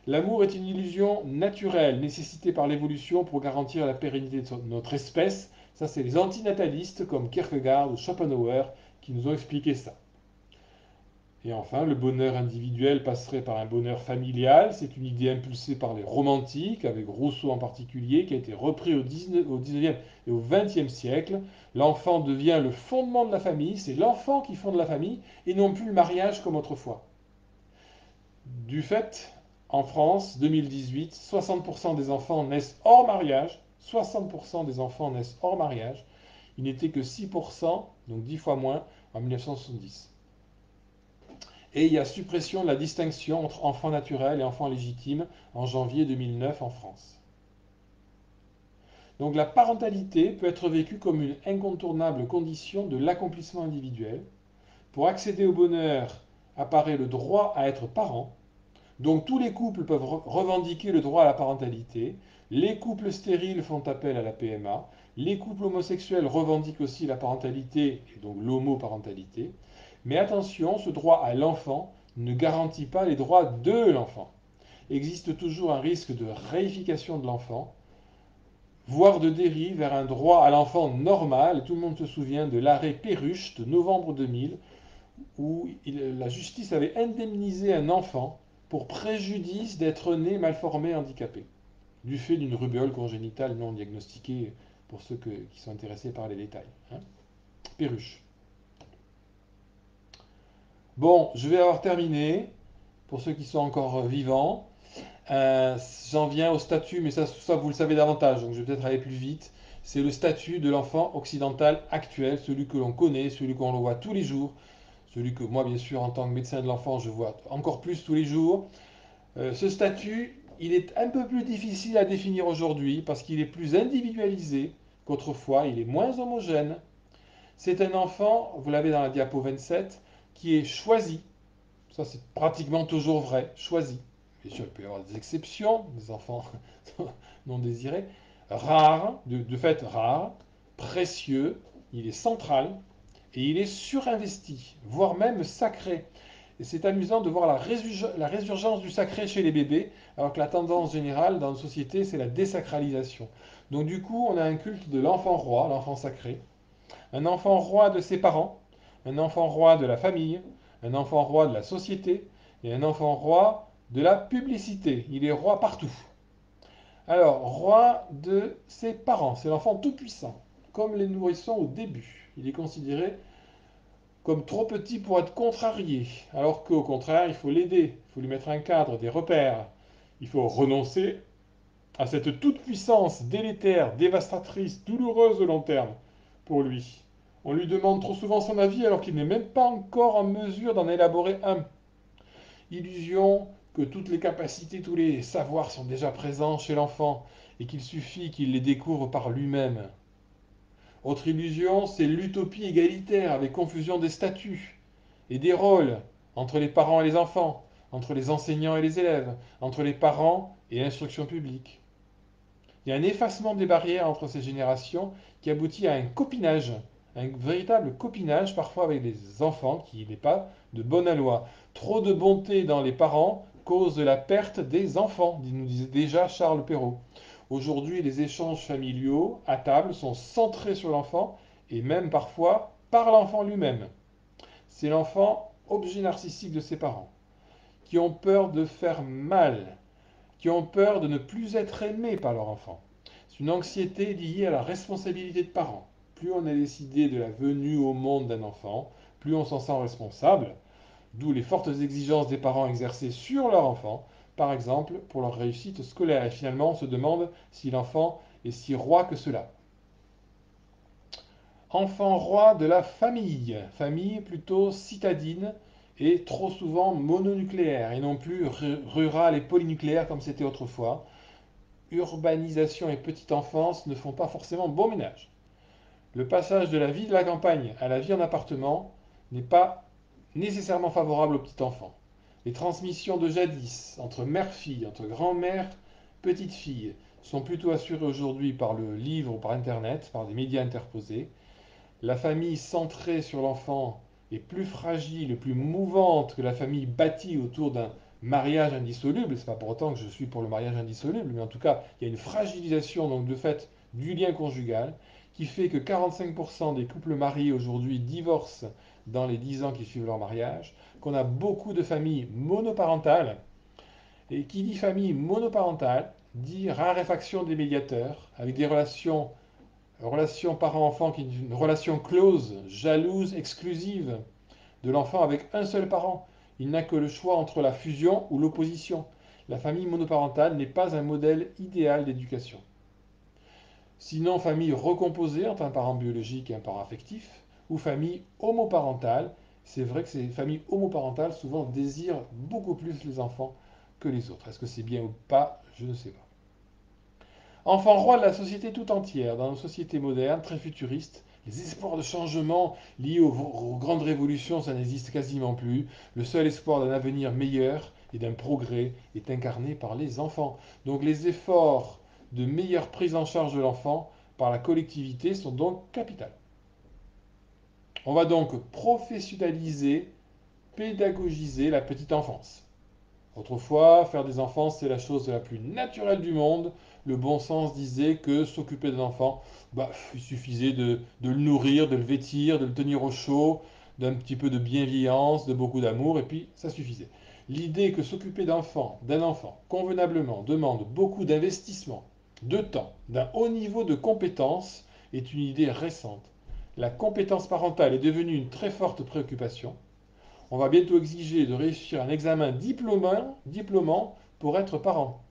L'amour est une illusion naturelle, nécessitée par l'évolution pour garantir la pérennité de notre espèce. Ça, c'est les antinatalistes comme Kierkegaard ou Schopenhauer qui nous ont expliqué ça. Et enfin, le bonheur individuel passerait par un bonheur familial. C'est une idée impulsée par les romantiques, avec Rousseau en particulier, qui a été repris au 19e et au 20e siècle. L'enfant devient le fondement de la famille, c'est l'enfant qui fonde la famille, et non plus le mariage comme autrefois. Du fait, en France, 2018, 60% des enfants naissent hors mariage. 60% des enfants naissent hors mariage. Il n'était que 6%, donc 10 fois moins, en 1970. Et il y a suppression de la distinction entre enfant naturel et enfant légitime en janvier 2009 en France. Donc la parentalité peut être vécue comme une incontournable condition de l'accomplissement individuel. Pour accéder au bonheur apparaît le droit à être parent. Donc tous les couples peuvent revendiquer le droit à la parentalité. Les couples stériles font appel à la PMA. Les couples homosexuels revendiquent aussi la parentalité et donc l'homoparentalité. Mais attention, ce droit à l'enfant ne garantit pas les droits de l'enfant. Existe toujours un risque de réification de l'enfant, voire de dérive vers un droit à l'enfant normal. Et tout le monde se souvient de l'arrêt Perruche de novembre 2000, où la justice avait indemnisé un enfant pour préjudice d'être né mal formé handicapé, du fait d'une rubéole congénitale non diagnostiquée, pour ceux qui sont intéressés par les détails. Hein. Perruche. Bon, je vais avoir terminé, pour ceux qui sont encore vivants. J'en viens au statut, mais ça vous le savez davantage, donc je vais peut-être aller plus vite. C'est le statut de l'enfant occidental actuel, celui que l'on connaît, celui qu'on voit tous les jours, celui que moi, bien sûr, en tant que médecin de l'enfant, je vois encore plus tous les jours. Ce statut, il est un peu plus difficile à définir aujourd'hui parce qu'il est plus individualisé qu'autrefois, il est moins homogène. C'est un enfant, vous l'avez dans la diapo 27, qui est choisi. Ça, c'est pratiquement toujours vrai, choisi. Bien sûr, il peut y avoir des exceptions, des enfants non désirés. Rare, de fait rare, précieux, il est central et il est surinvesti, voire même sacré. Et c'est amusant de voir la résurgence du sacré chez les bébés, alors que la tendance générale dans nos sociétés, c'est la désacralisation. Donc du coup, on a un culte de l'enfant roi, l'enfant sacré, un enfant roi de ses parents, un enfant roi de la famille, un enfant roi de la société et un enfant roi de la publicité. Il est roi partout. Alors, roi de ses parents, c'est l'enfant tout-puissant, comme les nourrissons au début. Il est considéré comme trop petit pour être contrarié, alors qu'au contraire, il faut l'aider, il faut lui mettre un cadre, des repères. Il faut renoncer à cette toute-puissance délétère, dévastatrice, douloureuse au long terme pour lui. On lui demande trop souvent son avis alors qu'il n'est même pas encore en mesure d'en élaborer un. Illusion que toutes les capacités, tous les savoirs sont déjà présents chez l'enfant et qu'il suffit qu'il les découvre par lui-même. Autre illusion, c'est l'utopie égalitaire avec confusion des statuts et des rôles entre les parents et les enfants, entre les enseignants et les élèves, entre les parents et l'instruction publique. Il y a un effacement des barrières entre ces générations qui aboutit à un véritable copinage parfois avec des enfants qui n'est pas de bonne aloi. Trop de bonté dans les parents cause de la perte des enfants, nous disait déjà Charles Perrault. Aujourd'hui, les échanges familiaux à table sont centrés sur l'enfant et même parfois par l'enfant lui-même. C'est l'enfant objet narcissique de ses parents, qui ont peur de faire mal, qui ont peur de ne plus être aimés par leur enfant. C'est une anxiété liée à la responsabilité de parents. Plus on a décidé de la venue au monde d'un enfant, plus on s'en sent responsable, d'où les fortes exigences des parents exercées sur leur enfant, par exemple pour leur réussite scolaire. Et finalement, on se demande si l'enfant est si roi que cela. Enfant roi de la famille, famille plutôt citadine et trop souvent mononucléaire et non plus rurale et polynucléaire comme c'était autrefois. Urbanisation et petite enfance ne font pas forcément bon ménage. Le passage de la vie de la campagne à la vie en appartement n'est pas nécessairement favorable aux petits enfants. Les transmissions de jadis entre mère-fille, entre grand-mère, petite-fille, sont plutôt assurées aujourd'hui par le livre ou par Internet, par des médias interposés. La famille centrée sur l'enfant est plus fragile et plus mouvante que la famille bâtie autour d'un mariage indissoluble. C'est pas pour autant que je suis pour le mariage indissoluble, mais en tout cas, il y a une fragilisation donc de fait du lien conjugal qui fait que 45% des couples mariés aujourd'hui divorcent dans les 10 ans qui suivent leur mariage, qu'on a beaucoup de familles monoparentales, et qui dit famille monoparentale dit raréfaction des médiateurs, avec des relation parent-enfant qui est une relation close, jalouse, exclusive de l'enfant avec un seul parent. Il n'a que le choix entre la fusion ou l'opposition. La famille monoparentale n'est pas un modèle idéal d'éducation. Sinon, famille recomposée entre un parent biologique et un parent affectif, ou famille homoparentale. C'est vrai que ces familles homoparentales souvent désirent beaucoup plus les enfants que les autres. Est-ce que c'est bien ou pas? Je ne sais pas. Enfant roi de la société tout entière, dans nos sociétés modernes, très futuristes, les espoirs de changement liés aux grandes révolutions, ça n'existe quasiment plus. Le seul espoir d'un avenir meilleur et d'un progrès est incarné par les enfants. Donc les efforts de meilleure prise en charge de l'enfant par la collectivité sont donc capitaux. On va donc professionnaliser, pédagogiser la petite enfance. Autrefois, faire des enfants, c'est la chose la plus naturelle du monde. Le bon sens disait que s'occuper d'un enfant, il suffisait de le nourrir, de le vêtir, de le tenir au chaud, d'un petit peu de bienveillance, de beaucoup d'amour, et puis ça suffisait. L'idée que s'occuper d'un enfant, convenablement, demande beaucoup d'investissement, de temps, d'un haut niveau de compétence, est une idée récente. La compétence parentale est devenue une très forte préoccupation. On va bientôt exiger de réussir un examen diplômant pour être parent.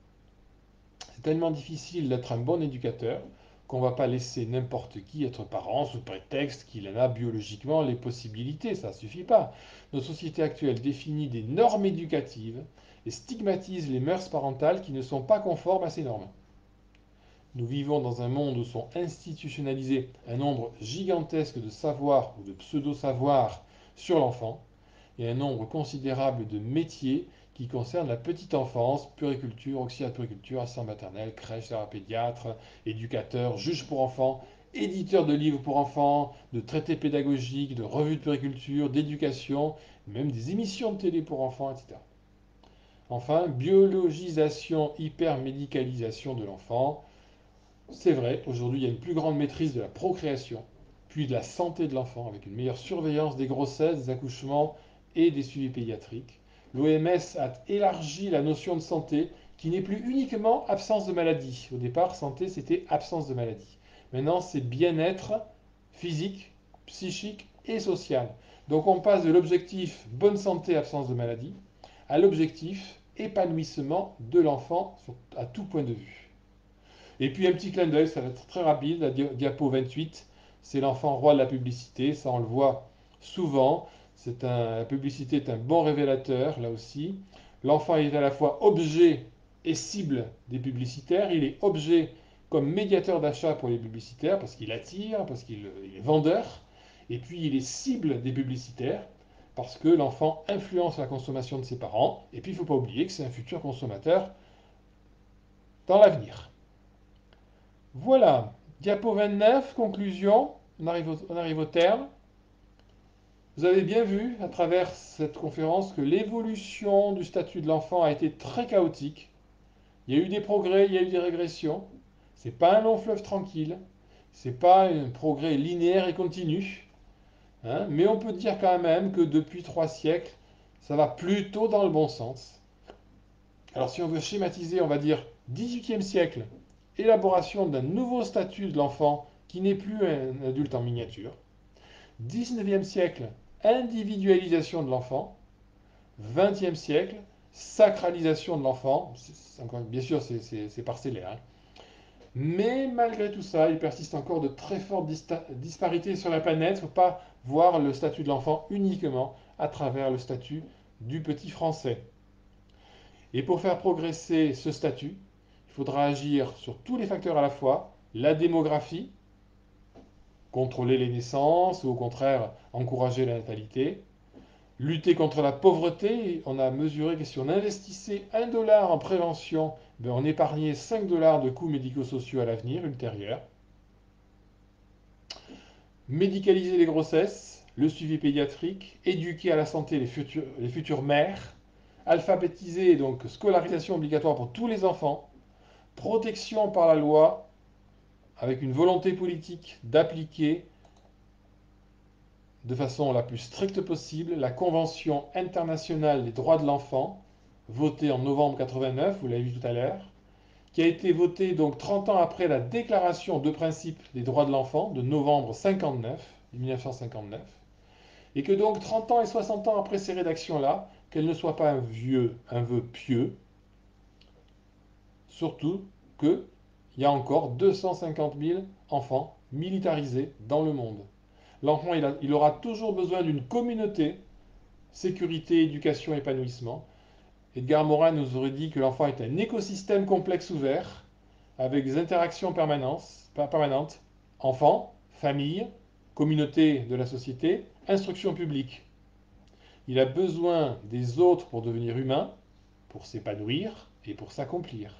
C'est tellement difficile d'être un bon éducateur qu'on ne va pas laisser n'importe qui être parent sous prétexte qu'il en a biologiquement les possibilités. Ça ne suffit pas. Notre société actuelle définit des normes éducatives et stigmatise les mœurs parentales qui ne sont pas conformes à ces normes. Nous vivons dans un monde où sont institutionnalisés un nombre gigantesque de savoirs ou de pseudo-savoirs sur l'enfant et un nombre considérable de métiers qui concernent la petite enfance, puériculture, auxiliaire de puériculture, assistant maternel, crèche, pédiatre, éducateur, juge pour enfants, éditeur de livres pour enfants, de traités pédagogiques, de revues de puériculture, d'éducation, même des émissions de télé pour enfants, etc. Enfin, biologisation, hypermédicalisation de l'enfant. C'est vrai, aujourd'hui il y a une plus grande maîtrise de la procréation, puis de la santé de l'enfant, avec une meilleure surveillance des grossesses, des accouchements et des suivis pédiatriques. L'OMS a élargi la notion de santé, qui n'est plus uniquement absence de maladie. Au départ, santé, c'était absence de maladie. Maintenant, c'est bien-être physique, psychique et social. Donc on passe de l'objectif bonne santé, absence de maladie, à l'objectif épanouissement de l'enfant à tout point de vue. Et puis un petit clin d'œil, ça va être très rapide, la diapo 28, c'est l'enfant roi de la publicité, ça on le voit souvent. La publicité est un bon révélateur, là aussi. L'enfant est à la fois objet et cible des publicitaires. Il est objet comme médiateur d'achat pour les publicitaires, parce qu'il attire, parce qu'il est vendeur. Et puis il est cible des publicitaires, parce que l'enfant influence la consommation de ses parents. Et puis il ne faut pas oublier que c'est un futur consommateur dans l'avenir. Voilà, diapo 29, conclusion, on arrive au terme. Vous avez bien vu à travers cette conférence que l'évolution du statut de l'enfant a été très chaotique. Il y a eu des progrès, il y a eu des régressions. Ce n'est pas un long fleuve tranquille, ce n'est pas un progrès linéaire et continu, hein, mais on peut dire quand même que depuis 3 siècles, ça va plutôt dans le bon sens. Alors si on veut schématiser, on va dire 18e siècle, élaboration d'un nouveau statut de l'enfant qui n'est plus un adulte en miniature. 19e siècle, individualisation de l'enfant. 20e siècle, sacralisation de l'enfant. Bien sûr, c'est parcellaire, hein. Mais malgré tout ça, il persiste encore de très fortes disparités sur la planète. Il ne faut pas voir le statut de l'enfant uniquement à travers le statut du petit français. Et pour faire progresser ce statut, il faudra agir sur tous les facteurs à la fois. La démographie, contrôler les naissances ou au contraire encourager la natalité. Lutter contre la pauvreté, on a mesuré que si on investissait 1 dollar en prévention, on épargnait 5 dollars de coûts médico-sociaux à l'avenir ultérieur. Médicaliser les grossesses, le suivi pédiatrique, éduquer à la santé les futures mères, alphabétiser, donc scolarisation obligatoire pour tous les enfants, protection par la loi, avec une volonté politique d'appliquer de façon la plus stricte possible la Convention internationale des droits de l'enfant, votée en novembre 89, vous l'avez vu tout à l'heure, qui a été votée donc 30 ans après la Déclaration de principe des droits de l'enfant de novembre 1959, et que donc 30 ans et 60 ans après ces rédactions-là, qu'elles ne soient pas un vœu pieux, surtout qu'il y a encore 250 000 enfants militarisés dans le monde. L'enfant, il aura toujours besoin d'une communauté, sécurité, éducation, épanouissement. Edgar Morin nous aurait dit que l'enfant est un écosystème complexe ouvert, avec des interactions permanentes, enfant, famille, communauté de la société, instruction publique. Il a besoin des autres pour devenir humain, pour s'épanouir et pour s'accomplir.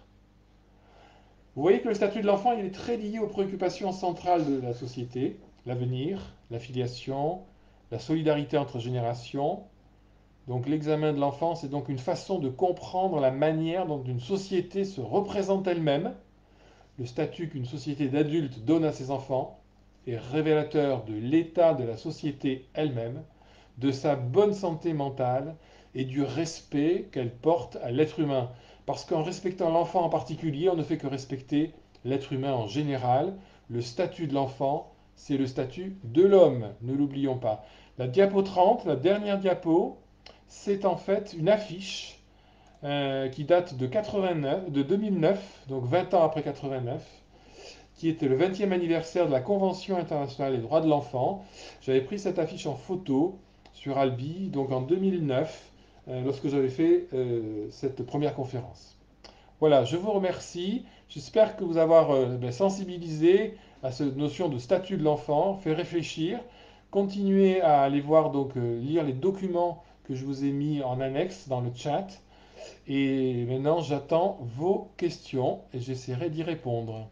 Vous voyez que le statut de l'enfant, il est très lié aux préoccupations centrales de la société, l'avenir, la filiation, la solidarité entre générations. Donc l'examen de l'enfant, c'est donc une façon de comprendre la manière dont une société se représente elle-même. Le statut qu'une société d'adultes donne à ses enfants est révélateur de l'état de la société elle-même, de sa bonne santé mentale et du respect qu'elle porte à l'être humain. Parce qu'en respectant l'enfant en particulier, on ne fait que respecter l'être humain en général. Le statut de l'enfant, c'est le statut de l'homme, ne l'oublions pas. La diapo 30, la dernière diapo, c'est en fait une affiche qui date de 2009, donc 20 ans après 89, qui était le 20e anniversaire de la Convention internationale des droits de l'enfant. J'avais pris cette affiche en photo sur Albi, donc en 2009, lorsque j'avais fait cette première conférence. Voilà, je vous remercie. J'espère que vous avoir sensibilisé à cette notion de statut de l'enfant, fait réfléchir. Continuez à aller voir, donc lire les documents que je vous ai mis en annexe dans le chat. Et maintenant, j'attends vos questions et j'essaierai d'y répondre.